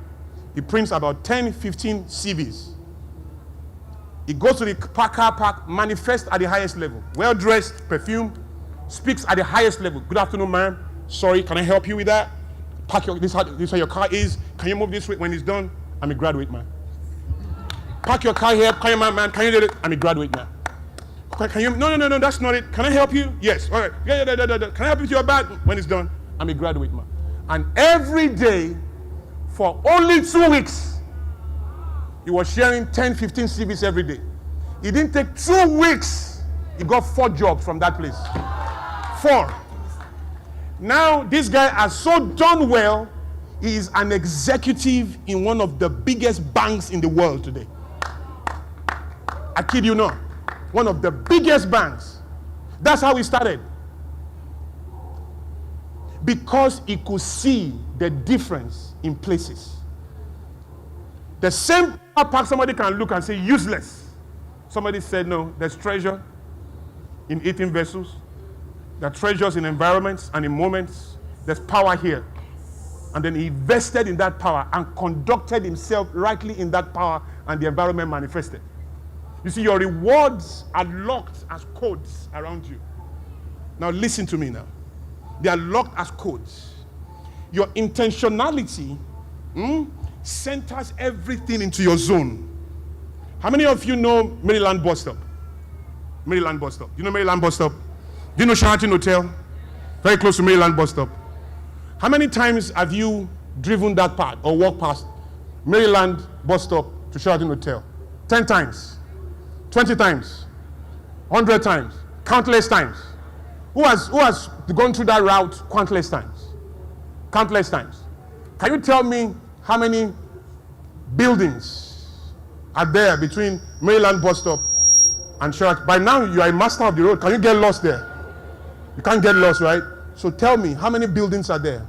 he prints about 10, 15 CVs. He goes to the car park, manifests at the highest level. Well-dressed, perfume, speaks at the highest level. Good afternoon, ma'am. Sorry, can I help you with that? Park this is how your car is. Can you move this way? When it's done, I'm a graduate, man. Park your car here. Can you, man? Can you do it? I'm a graduate, man. Can you? No, that's not it. Can I help you? Yes. All right. Yeah. Can I help you with your bag? When it's done, I'm a graduate, man. And every day, for only 2 weeks, he was sharing 10, 15 CVs every day. It didn't take 2 weeks. He got 4 jobs from that place. 4. Now, this guy has so done well, he is an executive in one of the biggest banks in the world today. I kid you not. One of the biggest banks. That's how he started. Because he could see the difference in places. The same park, somebody can look and say useless. Somebody said no, there's treasure in eating vessels. There are treasures in environments and in moments. There's power here. And then he invested in that power and conducted himself rightly in that power, and the environment manifested. You see, your rewards are locked as codes around you. Now listen to me now. They are locked as codes. Your intentionality centers everything into your zone. How many of you know Maryland bus stop? Maryland bus stop. You know Maryland bus stop? Do you know Sheraton Hotel? Very close to Maryland bus stop. How many times have you driven that part or walked past Maryland bus stop to Sheraton Hotel? 10 times. 20 times. 100 times. Countless times. Who has gone through that route countless times? Countless times. Can you tell me how many buildings are there between Maryland bus stop and Sheraton? By now, you are a master of the road. Can you get lost there? You can't get lost, right? So tell me, how many buildings are there?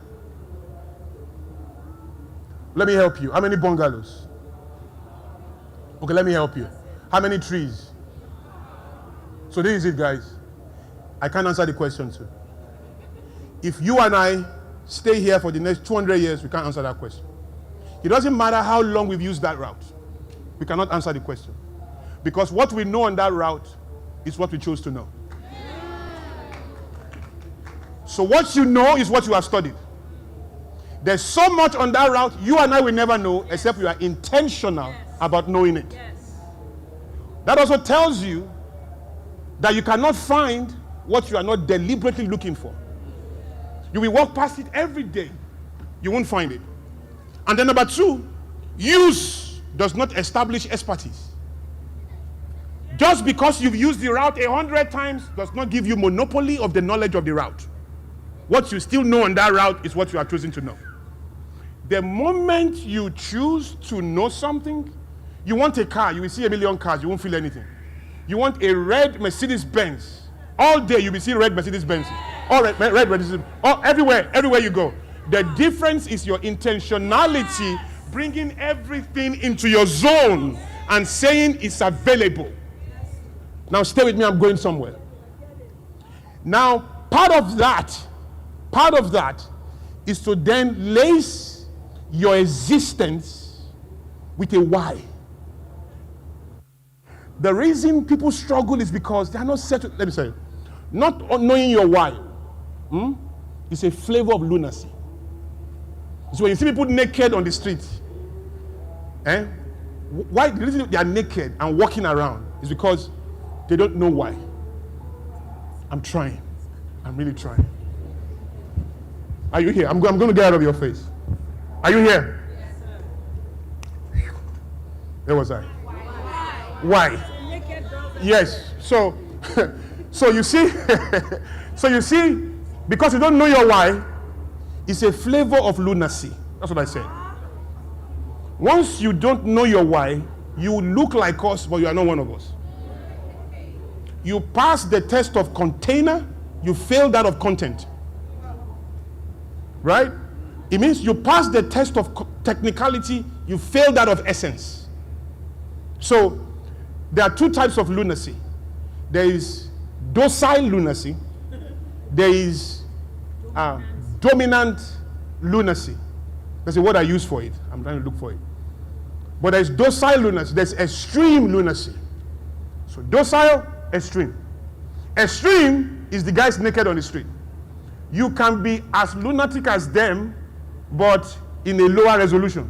Let me help you. How many bungalows? Okay, let me help you. How many trees? So this is it, guys. I can't answer the question, sir. If you and I stay here for the next 200 years, we can't answer that question. It doesn't matter how long we've used that route. We cannot answer the question. Because what we know on that route is what we chose to know. So what you know is what you have studied. There's so much on that route you and I will never know except we are intentional about knowing it. That also tells you that you cannot find what you are not deliberately looking for. You will walk past it every day. You won't find it. And then number 2, use does not establish expertise. Just because you've used the route 100 times does not give you monopoly of the knowledge of the route. What you still know on that route is what you are choosing to know. The moment you choose to know something, you want a car, you will see a million cars, you won't feel anything. You want a red Mercedes-Benz. All day you will see red Mercedes-Benz. All red Mercedes, everywhere you go. The difference is your intentionality, bringing everything into your zone and saying it's available. Now stay with me, I'm going somewhere. Now, part of that is to then lace your existence with a why. The reason people struggle is because they are not settled. Let me say, not knowing your why is a flavor of lunacy. So when you see people naked on the street, why the reason they are naked and walking around is because they don't know why. I'm trying. I'm really trying. Are you here? I'm going to get out of your face. Are you here? Yes, sir. Where was I? Why? Yes. So you see, because you don't know your why, it's a flavor of lunacy. That's what I said. Once you don't know your why, you look like us, but you are not one of us. you pass the test of container, you fail that of content. Right? It means you pass the test of technicality, you fail that of essence. So, there are two types of lunacy. There is docile lunacy. There is dominant lunacy. That's the word I use for it. I'm trying to look for it. But there's docile lunacy. There's extreme lunacy. So docile, extreme. Extreme is the guys naked on the street. You can be as lunatic as them, but in a lower resolution.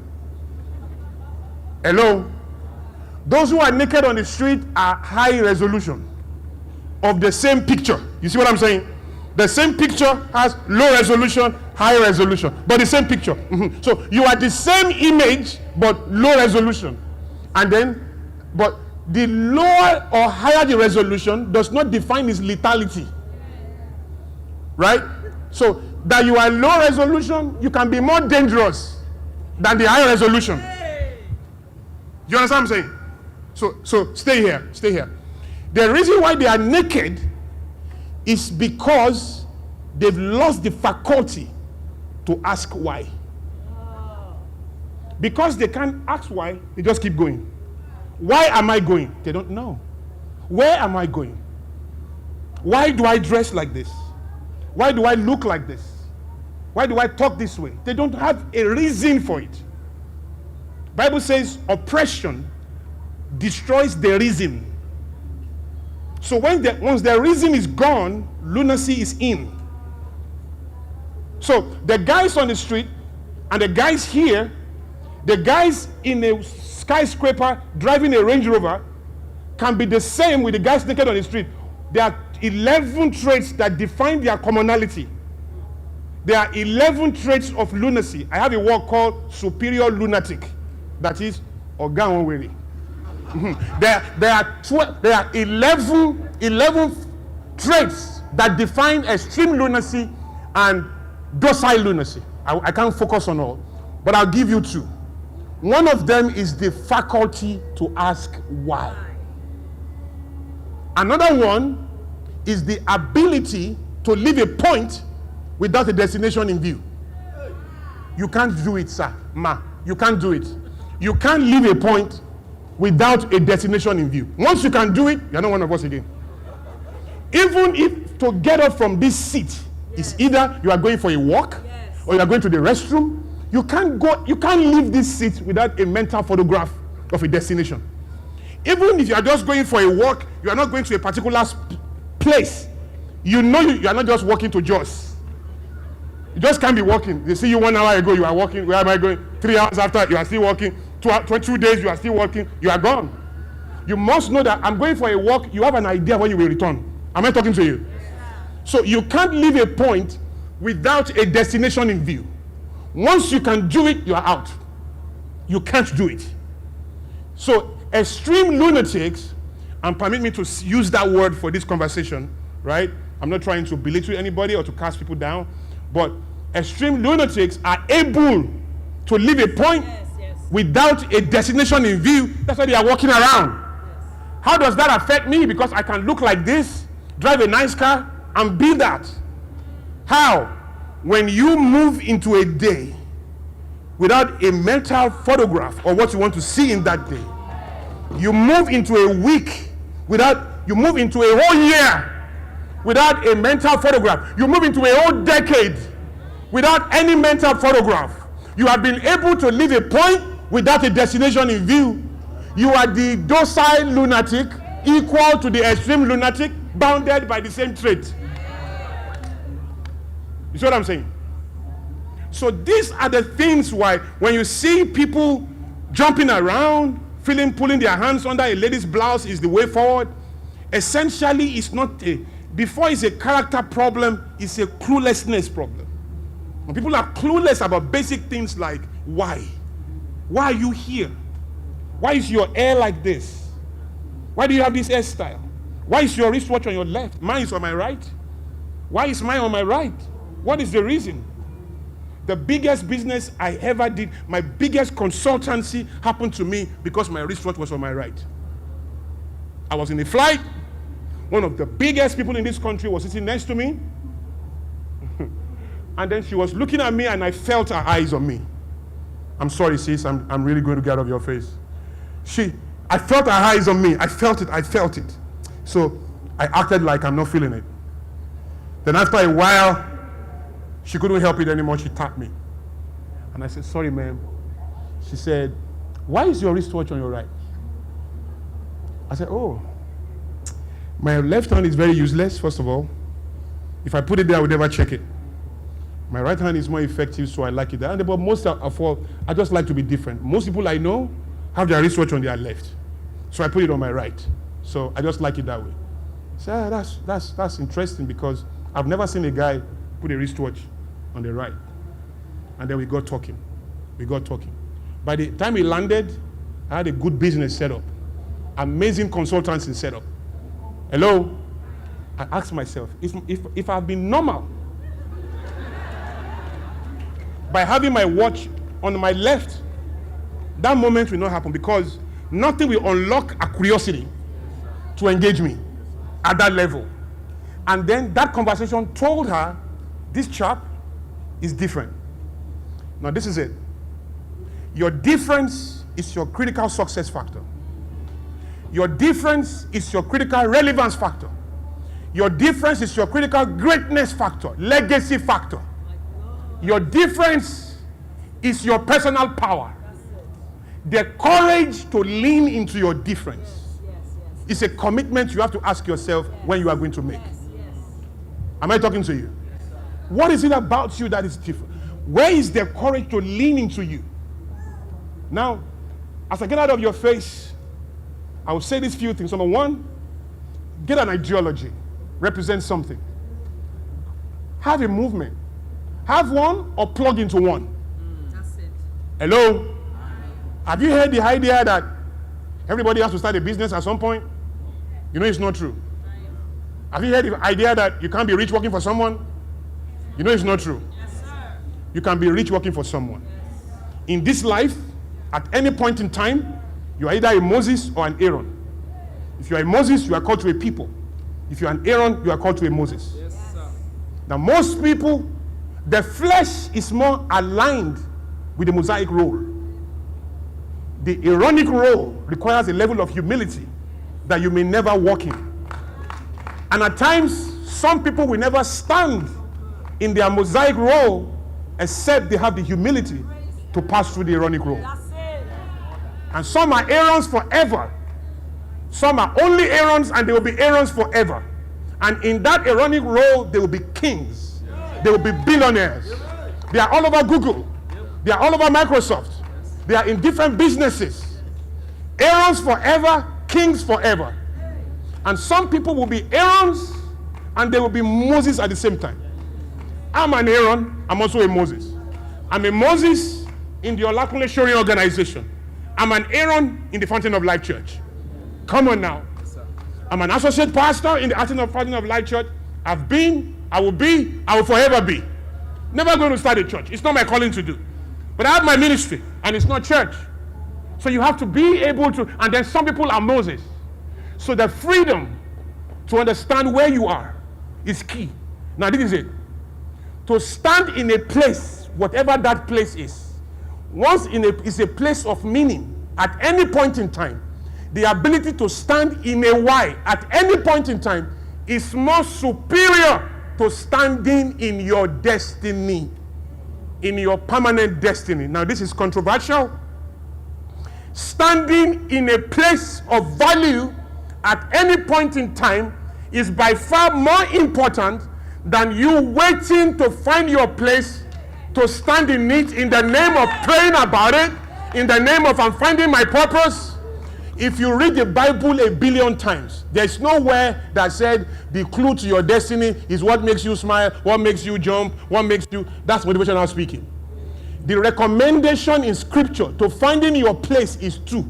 Hello? Those who are naked on the street are high resolution of the same picture. You see what I'm saying? The same picture has low resolution, high resolution, but the same picture. So you are the same image, but low resolution. And then, but the lower or higher the resolution does not define its lethality. Right? So that you are low resolution, you can be more dangerous than the high resolution. You understand what I'm saying? So stay here, stay here. The reason why they are naked is because they've lost the faculty to ask why. Because they can't ask why, they just keep going. Why am I going? They don't know. Where am I going? Why do I dress like this? Why do I look like this? Why do I talk this way? They don't have a reason for it. Bible says oppression destroys the reason. So once the reason is gone, lunacy is in. So the guys on the street and the guys here, the guys in a skyscraper driving a Range Rover can be the same with the guys naked on the street. There are 11 traits that define their commonality. There are 11 traits of lunacy. I have a word called superior lunatic. That is Oganwere. There are 11 traits that define extreme lunacy and docile lunacy. I can't focus on all, but I'll give you two. One of them is the faculty to ask why. Another one is the ability to leave a point without a destination in view. You can't do it, sir. Ma, you can't do it. You can't leave a point without a destination in view. Once you can do it, you're not one of us again. Even if to get up from this seat is either you are going for a walk or you are going to the restroom, you can't leave this seat without a mental photograph of a destination. Even if you are just going for a walk, you are not going to a particular place. You know you are not just walking to Jos. You just can't be walking. They see you 1 hour ago, you are walking. Where am I going? 3 hours after, you are still walking. 2 days, you are still walking. You are gone. You must know that I'm going for a walk. You have an idea when you will return. Am I talking to you? So you can't leave a point without a destination in view. Once you can do it, you are out. You can't do it. So extreme lunatics, and permit me to use that word for this conversation, right? I'm not trying to belittle anybody or to cast people down, but extreme lunatics are able to leave a point without a destination in view. That's why they are walking around. How does that affect me? Because I can look like this, drive a nice car, and be that. How? When you move into a day without a mental photograph of what you want to see in that day, you move into a week you move into a whole year without a mental photograph. You move into a whole decade without any mental photograph. You have been able to leave a point without a destination in view. You are the docile lunatic equal to the extreme lunatic, bounded by the same trait. You see what I'm saying? So these are the things why when you see people jumping around, pulling their hands under a lady's blouse is the way forward, essentially it's not before it's a character problem, it's a cluelessness problem. When people are clueless about basic things like why? Why are you here? Why is your hair like this? Why do you have this hairstyle? Why is your wristwatch on your left? Mine is on my right. Why is mine on my right? What is the reason? The biggest business I ever did, my biggest consultancy happened to me because my wristwatch was on my right. I was in a flight. One of the biggest people in this country was sitting next to me. And then she was looking at me and I felt her eyes on me. I'm sorry, sis, I'm really going to get out of your face. I felt her eyes on me. I felt it. So I acted like I'm not feeling it. Then after a while, she couldn't help it anymore. She tapped me. And I said, sorry, ma'am. She said, why is your wristwatch on your right? I said, oh, my left hand is very useless, first of all. If I put it there, I would never check it. My right hand is more effective, so I like it there. But most of all, I just like to be different. Most people I know have their wristwatch on their left. So I put it on my right. So I just like it that way. So that's interesting because I've never seen a guy put a wristwatch on the right. And then we got talking. By the time we landed, I had a good business set up. Amazing consultancy set up. Hello? I asked myself, if I've been normal by having my watch on my left, that moment will not happen because nothing will unlock a curiosity to engage me at that level. And then that conversation told her, this chap is different. Now this is it. Your difference is your critical success factor. Your difference is your critical relevance factor. Your difference is your critical greatness factor, legacy factor. Your difference is your personal power. The courage to lean into your difference is a commitment you have to ask yourself when you are going to make. Am I talking to you? What is it about you that is different? Where is the courage to lean into you? Now, as I get out of your face, I will say these few things. Number one, get an ideology. Represent something. Have a movement. Have one or plug into one. That's it. Hello? Have you heard the idea that everybody has to start a business at some point? You know it's not true. Have you heard the idea that you can't be rich working for someone? You know it's not true. Yes, sir. You can be rich working for someone. In this life, at any point in time, you are either a Moses or an Aaron. If you are a Moses, you are called to a people. If you are an Aaron, you are called to a Moses. Yes, sir. Now, most people, the flesh is more aligned with the Mosaic role. The Aaronic role requires a level of humility that you may never walk in. And at times, some people will never stand in their Mosaic role except they have the humility to pass through the Aaronic role. That's it. And some are Aarons forever. Some are only Aarons and they will be Aarons forever. And in that Aaronic role, they will be kings. They will be billionaires. They are all over Google. They are all over Microsoft. They are in different businesses. Aarons forever, kings forever. And some people will be Aarons and they will be Moses at the same time. I'm an Aaron, I'm also a Moses. I'm a Moses in the Olakunle Soriyan organization. I'm an Aaron in the Fountain of Life Church. Come on now. I'm an associate pastor in the Fountain of Life Church. I've been, I will be, I will forever be. Never going to start a church. It's not my calling to do. But I have my ministry, and it's not church. So you have to be able to, and then some people are Moses. So the freedom to understand where you are is key. Now this is it. To stand in a place, whatever that place is, once is a place of meaning at any point in time, the ability to stand in a why at any point in time is more superior to standing in your destiny, in your permanent destiny. Now this is controversial. Standing in a place of value at any point in time is by far more important than you waiting to find your place to stand in it in the name of praying about it, in the name of I'm finding my purpose. If you read the Bible 1 billion times, there's nowhere that said the clue to your destiny is what makes you smile, what makes you jump, what makes you, that's motivational speaking. The recommendation in scripture to finding your place is two.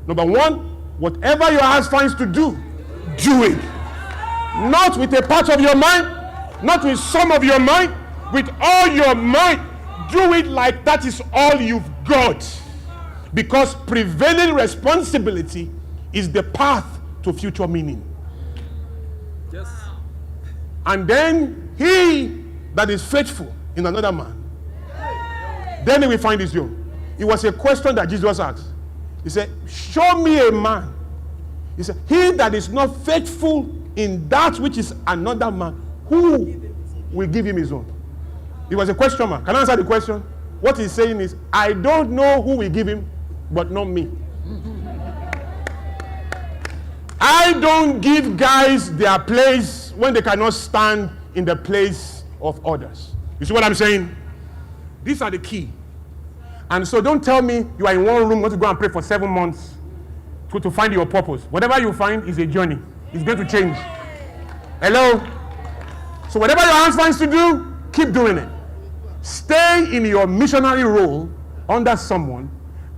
Number one, whatever your heart finds to do it. Not with a part of your mind, not with some of your mind, with all your might. Do it like that is all you've got. Because prevailing responsibility is the path to future meaning. And then he that is faithful in another man, then he will find his own. It was a question that Jesus asked. He said, show me a man. He said, he that is not faithful in that which is another man, who will give him his own? It was a question mark. Can I answer the question? What he's saying is, I don't know who will give him, but not me. I don't give guys their place when they cannot stand in the place of others. You see what I'm saying? These are the key. And so don't tell me you are in one room, want to go and pray for 7 months to find your purpose. Whatever you find is a journey. It's going to change. Hello? So whatever your hands finds to do, keep doing it. Stay in your missionary role under someone,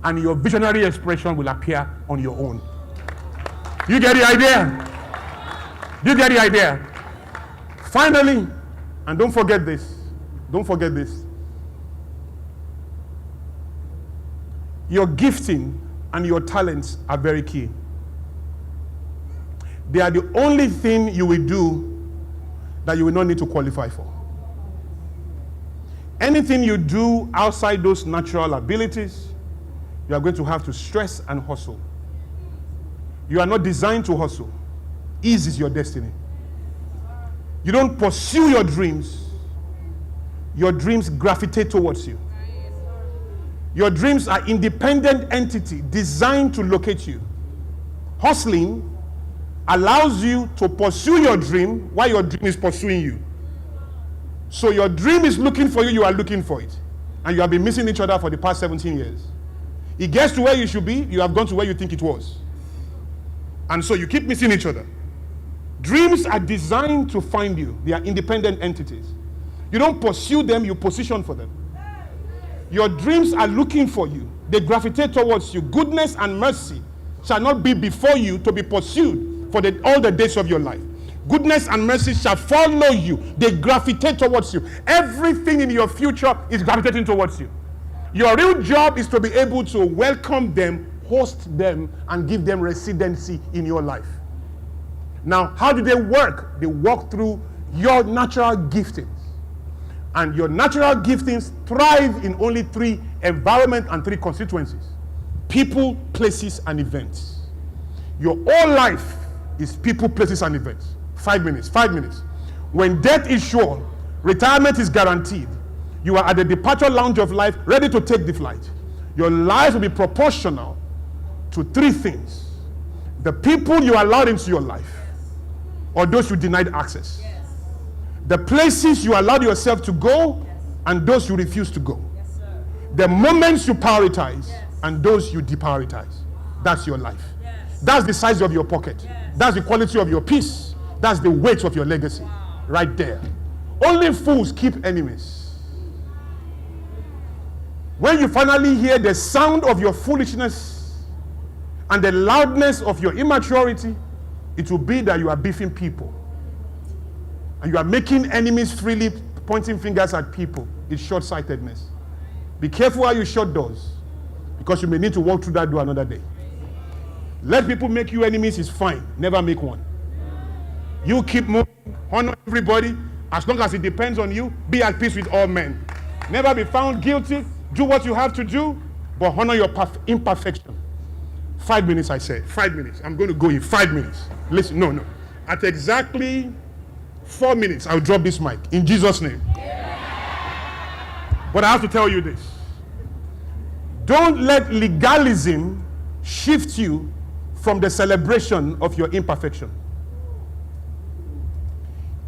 and your visionary expression will appear on your own. You get the idea? You get the idea? Finally, and don't forget this. Don't forget this. Your gifting and your talents are very key. They are the only thing you will do that you will not need to qualify for. Anything you do outside those natural abilities, you are going to have to stress and hustle. You are not designed to hustle. Ease is your destiny. You don't pursue your dreams. Your dreams gravitate towards you. Your dreams are independent entity designed to locate you. Hustling allows you to pursue your dream while your dream is pursuing you. So your dream is looking for you, you are looking for it. And you have been missing each other for the past 17 years. It gets to where you should be, you have gone to where you think it was. And so you keep missing each other. Dreams are designed to find you. They are independent entities. You don't pursue them, you position for them. Your dreams are looking for you. They gravitate towards you. Goodness and mercy shall not be before you to be pursued for all the days of your life. Goodness and mercy shall follow you. They gravitate towards you. Everything in your future is gravitating towards you. Your real job is to be able to welcome them, host them, and give them residency in your life. Now, how do they work? They work through your natural giftings. And your natural giftings thrive in only 3 environments and 3 constituencies: people, places, and events. Your whole life is people, places, and events. 5 minutes, 5 minutes. When death is sure, retirement is guaranteed. You are at the departure lounge of life, ready to take the flight. Your life will be proportional to 3 things: the people you allowed into your life, or those you denied access. The places you allowed yourself to go, and those you refuse to go. The moments you prioritize, and those you deprioritize. That's your life. That's the size of your pocket. That's the quality of your peace. That's the weight of your legacy. Right there. Only fools keep enemies. When you finally hear the sound of your foolishness and the loudness of your immaturity, it will be that you are beefing people. And you are making enemies freely, pointing fingers at people. It's short-sightedness. Be careful how you shut doors, because you may need to walk through that door another day. Let people make you enemies is fine. Never make one. You keep moving, honor everybody. As long as it depends on you, be at peace with all men. Never be found guilty. Do what you have to do, but honor your imperfection. 5 minutes, I said. 5 minutes. I'm going to go in 5 minutes. Listen, no. At exactly 4 minutes, I'll drop this mic. In Jesus' name. But I have to tell you this. Don't let legalism shift you from the celebration of your imperfection.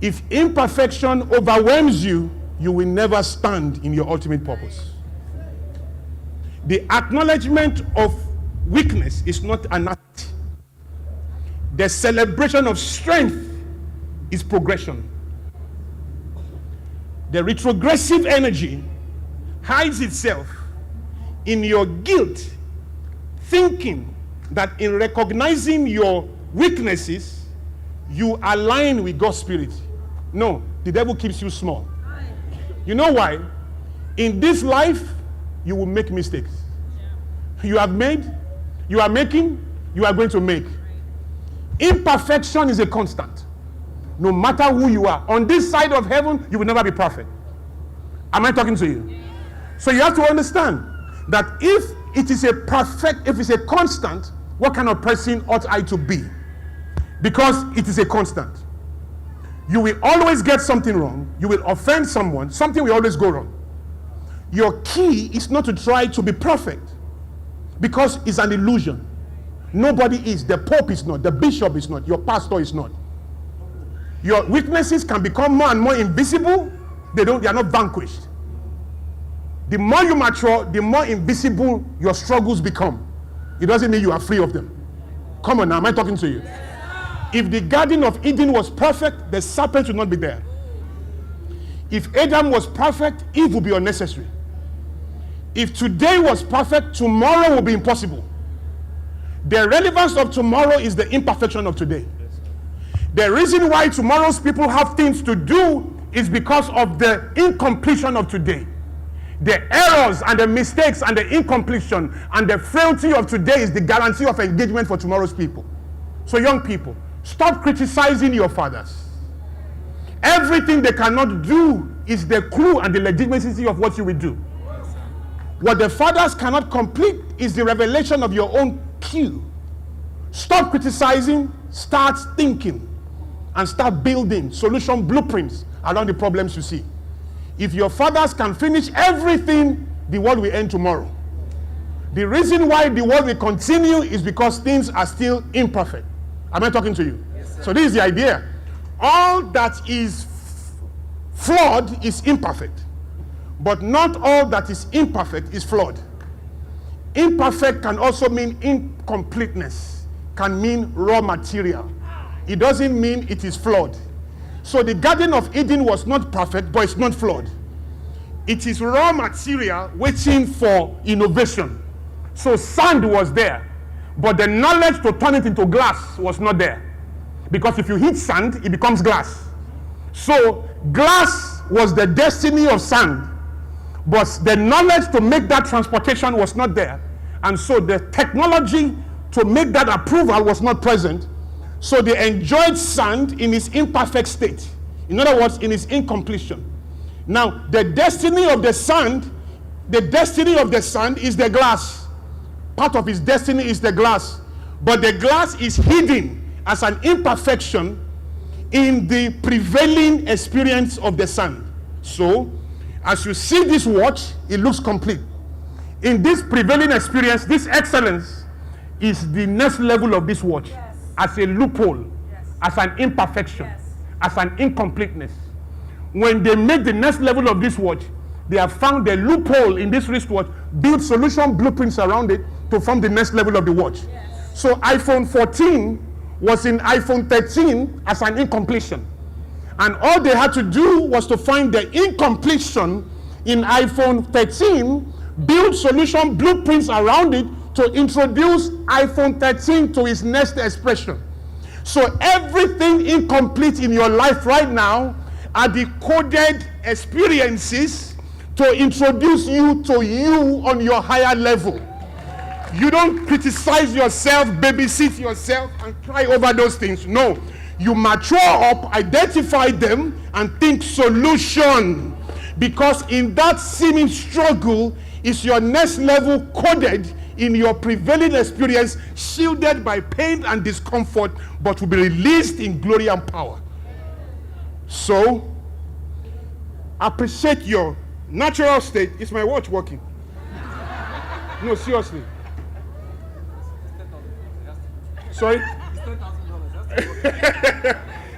If imperfection overwhelms you, you will never stand in your ultimate purpose. The acknowledgement of weakness is not an act. The celebration of strength is progression. The retrogressive energy hides itself in your guilt, thinking that in recognizing your weaknesses, you align with God's spirit. No, the devil keeps you small. You know why? In this life, you will make mistakes. You have made, you are making, you are going to make. Imperfection is a constant. No matter who you are, on this side of heaven, you will never be perfect. Am I talking to you? So you have to understand that if it is a perfect, if it's a constant, what kind of person ought I to be? Because it is a constant. You will always get something wrong. You will offend someone. Something will always go wrong. Your key is not to try to be perfect, because it's an illusion. Nobody is. The Pope is not. The Bishop is not. Your pastor is not. Your weaknesses can become more and more invisible. They are not vanquished. The more you mature, the more invisible your struggles become. It doesn't mean you are free of them. Come on now, am I talking to you? If the Garden of Eden was perfect, the serpent would not be there. If Adam was perfect, Eve would be unnecessary. If today was perfect, tomorrow will be impossible. The relevance of tomorrow is the imperfection of today. The reason why tomorrow's people have things to do is because of the incompletion of today. The errors and the mistakes and the incompletion and the frailty of today is the guarantee of engagement for tomorrow's people. So young people, stop criticizing your fathers. Everything they cannot do is the clue and the legitimacy of what you will do. What the fathers cannot complete is the revelation of your own cue. Stop criticizing, start thinking, and start building solution blueprints around the problems you see. If your fathers can finish everything, the world will end tomorrow. The reason why the world will continue is because things are still imperfect. Am I talking to you? Yes, so this is the idea. All that is flawed is imperfect. But not all that is imperfect is flawed. Imperfect can also mean incompleteness, can mean raw material. It doesn't mean it is flawed. So the Garden of Eden was not perfect, but it's not flawed. It is raw material waiting for innovation. So sand was there, but the knowledge to turn it into glass was not there. Because if you heat sand, it becomes glass. So glass was the destiny of sand, but the knowledge to make that transportation was not there. And so the technology to make that approval was not present. So they enjoyed sand in its imperfect state. In other words, in its incompletion. Now, the destiny of the sand is the glass. Part of its destiny is the glass. But the glass is hidden as an imperfection in the prevailing experience of the sand. So, as you see this watch, it looks complete. In this prevailing experience, this excellence is the next level of this watch. Yes. As a loophole, yes. As an imperfection, Yes. as an incompleteness. When they make the next level of this watch, they have found the loophole in this wristwatch, build solution blueprints around it to form the next level of the watch. Yes. So iPhone 14 was in iPhone 13 as an incompletion. And all they had to do was to find the incompletion in iPhone 13, build solution blueprints around it to introduce iPhone 13 to its next expression. So everything incomplete in your life right now are the coded experiences to introduce you to you on your higher level. You don't criticize yourself, babysit yourself, and cry over those things. No. You mature up, identify them, and think solution. Because in that seeming struggle is your next level coded in your prevailing experience, shielded by pain and discomfort, but will be released in glory and power. So, appreciate your natural state. Is my watch working? No, seriously. Sorry?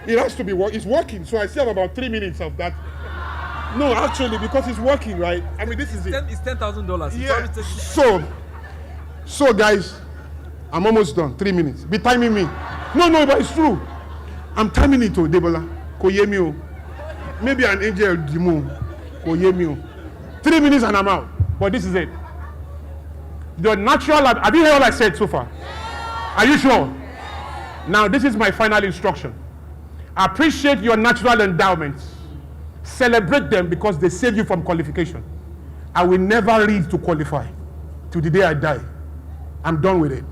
It has to be working. It's working, so I still have about 3 minutes of that. No, actually, because it's working, right? I mean, this is it. It's $10,000. Yeah. So guys, I'm almost done. 3 minutes. Be timing me. No, but it's true. I'm timing it to Debola. Koyemi. Maybe an angel Dimu. Koyemi. 3 minutes and I'm out. But this is it. The natural. Have you heard what I said so far? Are you sure? Now, this is my final instruction. Appreciate your natural endowments. Celebrate them because they save you from qualification. I will never read to qualify till the day I die. I'm done with it.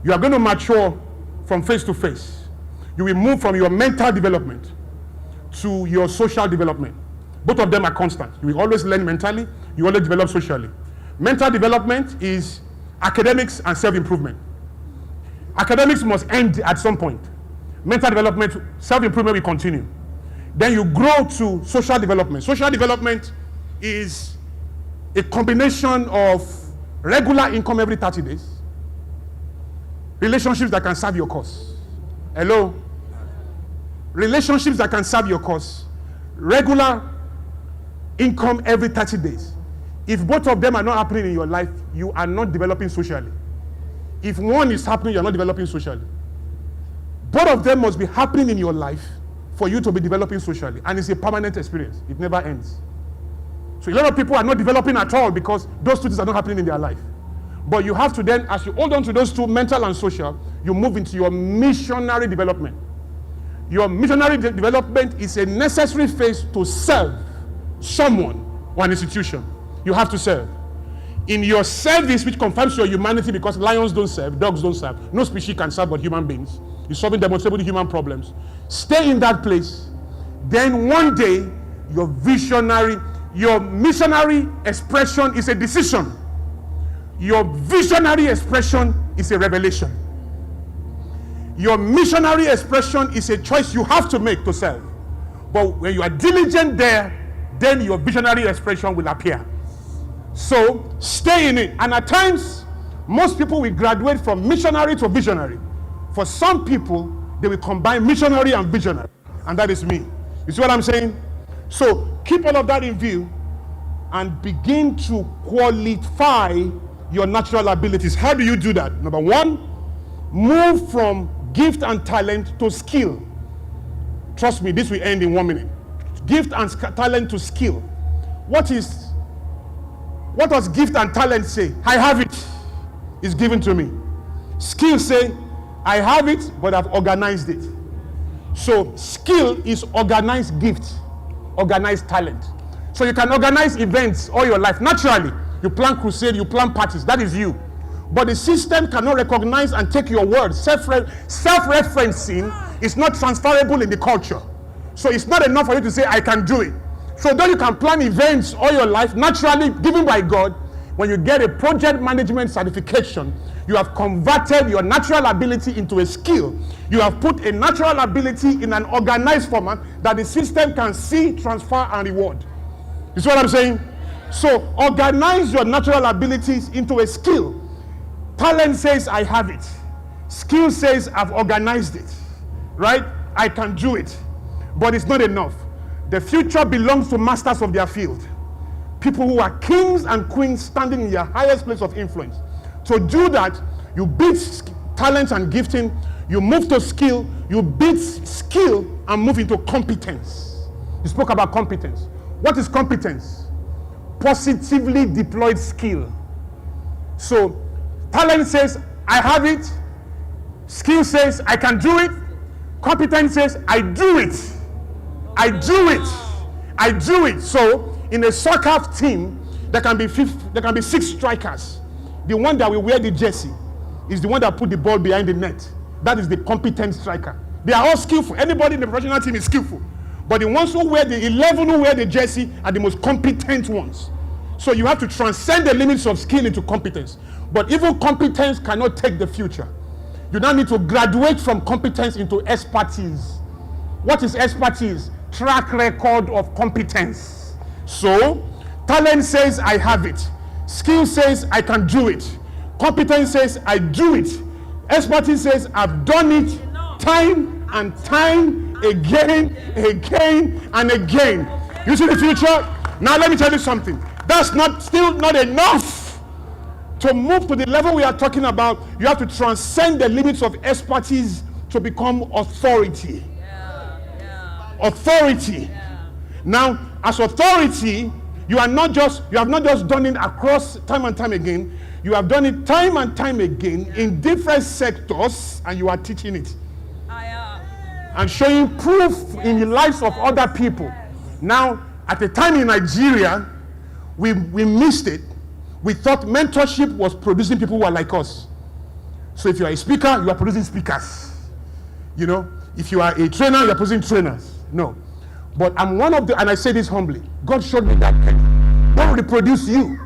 You are going to mature from face to face. You will move from your mental development to your social development. Both of them are constant. You will always learn mentally, you always develop socially. Mental development is academics and self-improvement. Academics must end at some point. Mental development, self-improvement will continue. Then you grow to social development. Social development is a combination of regular income every 30 days, relationships that can serve your cause. Hello? Relationships that can serve your cause. Regular income every 30 days. If both of them are not happening in your life, you are not developing socially. If one is happening, you are not developing socially. Both of them must be happening in your life for you to be developing socially. And it's a permanent experience. It never ends. So a lot of people are not developing at all because those two things are not happening in their life. But you have to then, as you hold on to those two, mental and social, you move into your missionary development. Your missionary development is a necessary phase to serve someone or an institution. You have to serve. In your service, which confirms your humanity, because lions don't serve, dogs don't serve, no species can serve but human beings. You're solving demonstrable human problems. Stay in that place. Then one day, your missionary expression is a decision. Your visionary expression is a revelation. Your missionary expression is a choice you have to make to serve. But when you are diligent there, then your visionary expression will appear. So stay in it. And at times, most people will graduate from missionary to visionary. For some people, they will combine missionary and visionary. And that is me. You see what I'm saying? So keep all of that in view and begin to qualify your natural abilities. How do you do that? Number one, move from gift and talent to skill. Trust me, this will end in 1 minute. Gift and talent to skill. What does gift and talent say? I have it. It's given to me. Skill say, I have it, but I've organized it. So skill is organized gift, organized talent. So you can organize events all your life. Naturally, you plan crusade, you plan parties. That is you. But the system cannot recognize and take your word. Self-referencing is not transferable in the culture. So it's not enough for you to say, I can do it. So though you can plan events all your life, naturally given by God, when you get a project management certification, you have converted your natural ability into a skill. You have put a natural ability in an organized format that the system can see, transfer, and reward. You see what I'm saying? So organize your natural abilities into a skill. Talent says, I have it. Skill says, I've organized it. Right? I can do it. But it's not enough. The future belongs to masters of their field. People who are kings and queens standing in their highest place of influence. To do that, you beat talent and gifting, you move to skill, you beat skill and move into competence. You spoke about competence. What is competence? Positively deployed skill. So, talent says, I have it. Skill says, I can do it. Competence says, I do it. I do it. I do it. So, in a soccer team, there can be 6 strikers. The one that will wear the jersey is the one that put the ball behind the net. That is the competent striker. They are all skillful. Anybody in the professional team is skillful. But the ones who wear the 11 who wear the jersey are the most competent ones. So you have to transcend the limits of skill into competence. But even competence cannot take the future. You now need to graduate from competence into expertise. What is expertise? Track record of competence. So, talent says, I have it. Skill says, I can do it. Competence says, I do it. Expertise says, I've done it time and time again and again. You see the future? Now let me tell you something. That's still not enough. To move to the level we are talking about, you have to transcend the limits of expertise to become authority. Authority. Now, as authority, you have not just done it across time and time again. You have done it time and time again in different sectors, and you are teaching it. And showing proof in the lives of other people. Now, at the time in Nigeria, we missed it. We thought mentorship was producing people who are like us. So if you are a speaker, you are producing speakers. You know, If you are a trainer, you're posing trainers. No. But I'm one of the, and I say this humbly, God showed me that don't reproduce you.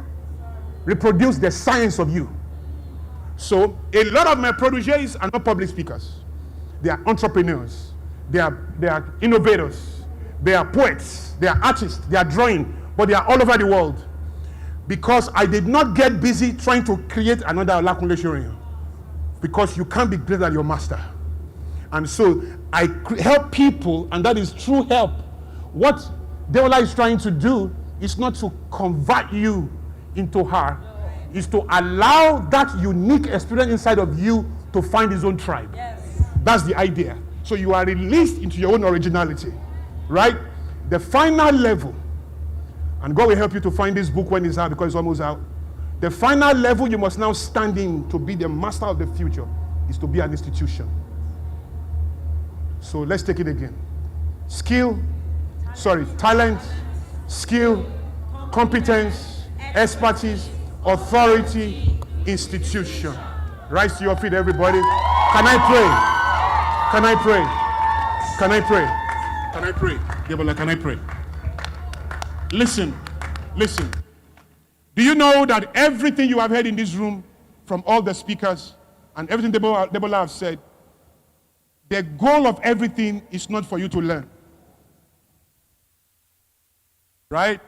Reproduce the science of you. So a lot of my protégés are not public speakers. They are entrepreneurs. They are innovators. They are poets. They are artists. They are drawing. But they are all over the world. Because I did not get busy trying to create another Olakunle Soriyan. Because you can't be greater than your master. And so I help people, and that is true help. What Dosile is trying to do is not to convert you into her, is to allow that unique experience inside of you to find his own tribe. Yes. That's the idea. So you are released into your own originality, right? The final level, and God will help you to find this book when it's out, because it's almost out. The final level you must now stand in to be the master of the future is to be an institution. So let's take it again. Talent, skill, competence, expertise, authority, institution. Rise to your feet, everybody. Can I pray? Can I pray? Can I pray? Can I pray? Debola, can I pray? Listen. Do you know that everything you have heard in this room from all the speakers and everything Debola have said, the goal of everything is not for you to learn. Right?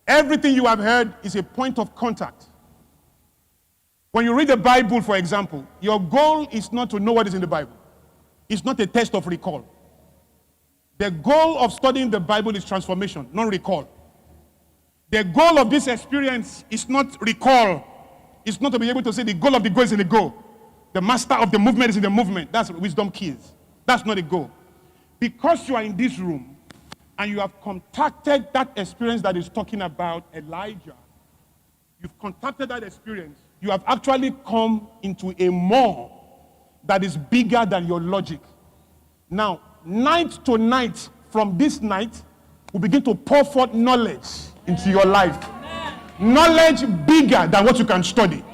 Everything you have heard is a point of contact. When you read the Bible, for example, your goal is not to know what is in the Bible. It's not a test of recall. The goal of studying the Bible is transformation, not recall. The goal of this experience is not recall. It's not to be able to say the goal of the go is in the go. The master of the movement is in the movement. That's wisdom keys. That's not the goal. Because you are in this room and you have contacted that experience that is talking about Elijah, you've contacted that experience, you have actually come into a more that is bigger than your logic. Now, night to night, from this night, we begin to pour forth knowledge into your life. Knowledge bigger than what you can study.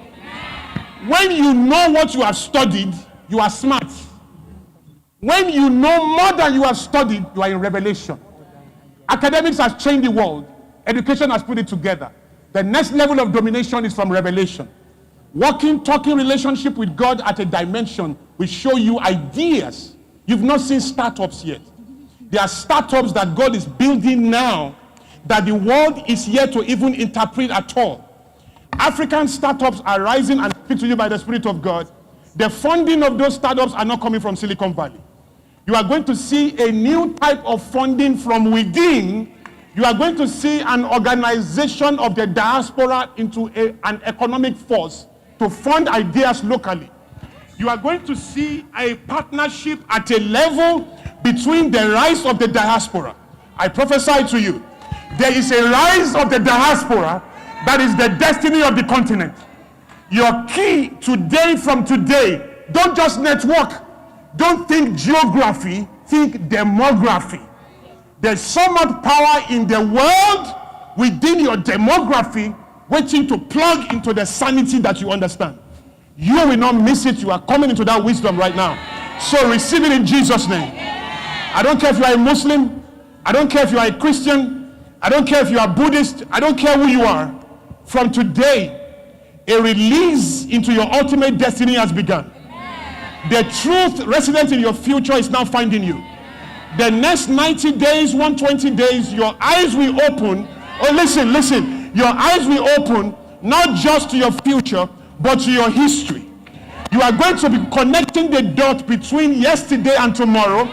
When you know what you have studied, you are smart. When you know more than you have studied, you are in revelation. Academics has changed the world. Education has put it together. The next level of domination is from revelation. Walking, talking relationship with God at a dimension will show you ideas. You've not seen startups yet. There are startups that God is building now that the world is yet to even interpret at all. African startups are rising and speak to you by the Spirit of God. The funding of those startups are not coming from Silicon Valley. You are going to see a new type of funding from within. You are going to see an organization of the diaspora into an economic force to fund ideas locally. You are going to see a partnership at a level between the rise of the diaspora. I prophesy to you, there is a rise of the diaspora that is the destiny of the continent. Your key today, from today, don't just network. Don't think geography, think demography. There's so much power in the world within your demography waiting to plug into the sanity that you understand. You will not miss it. You are coming into that wisdom right now. So receive it in Jesus' name. I don't care if you are a Muslim. I don't care if you are a Christian. I don't care if you are Buddhist. I don't care who you are. From today, a release into your ultimate destiny has begun. The truth resident in your future is now finding you. The next 90 days, 120 days, your eyes will open. Oh, listen. Your eyes will open not just to your future, but to your history. You are going to be connecting the dots between yesterday and tomorrow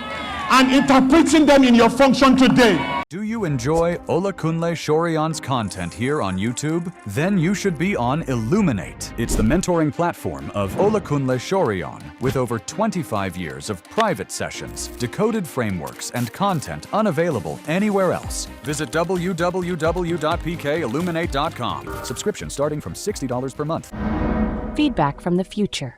and interpreting them in your function today. Do you enjoy Olakunle Soriyan's content here on YouTube? Then you should be on Illuminate. It's the mentoring platform of Olakunle Soriyan with over 25 years of private sessions, decoded frameworks, and content unavailable anywhere else. Visit www.pkilluminate.com. Subscription starting from $60 per month. Feedback from the future.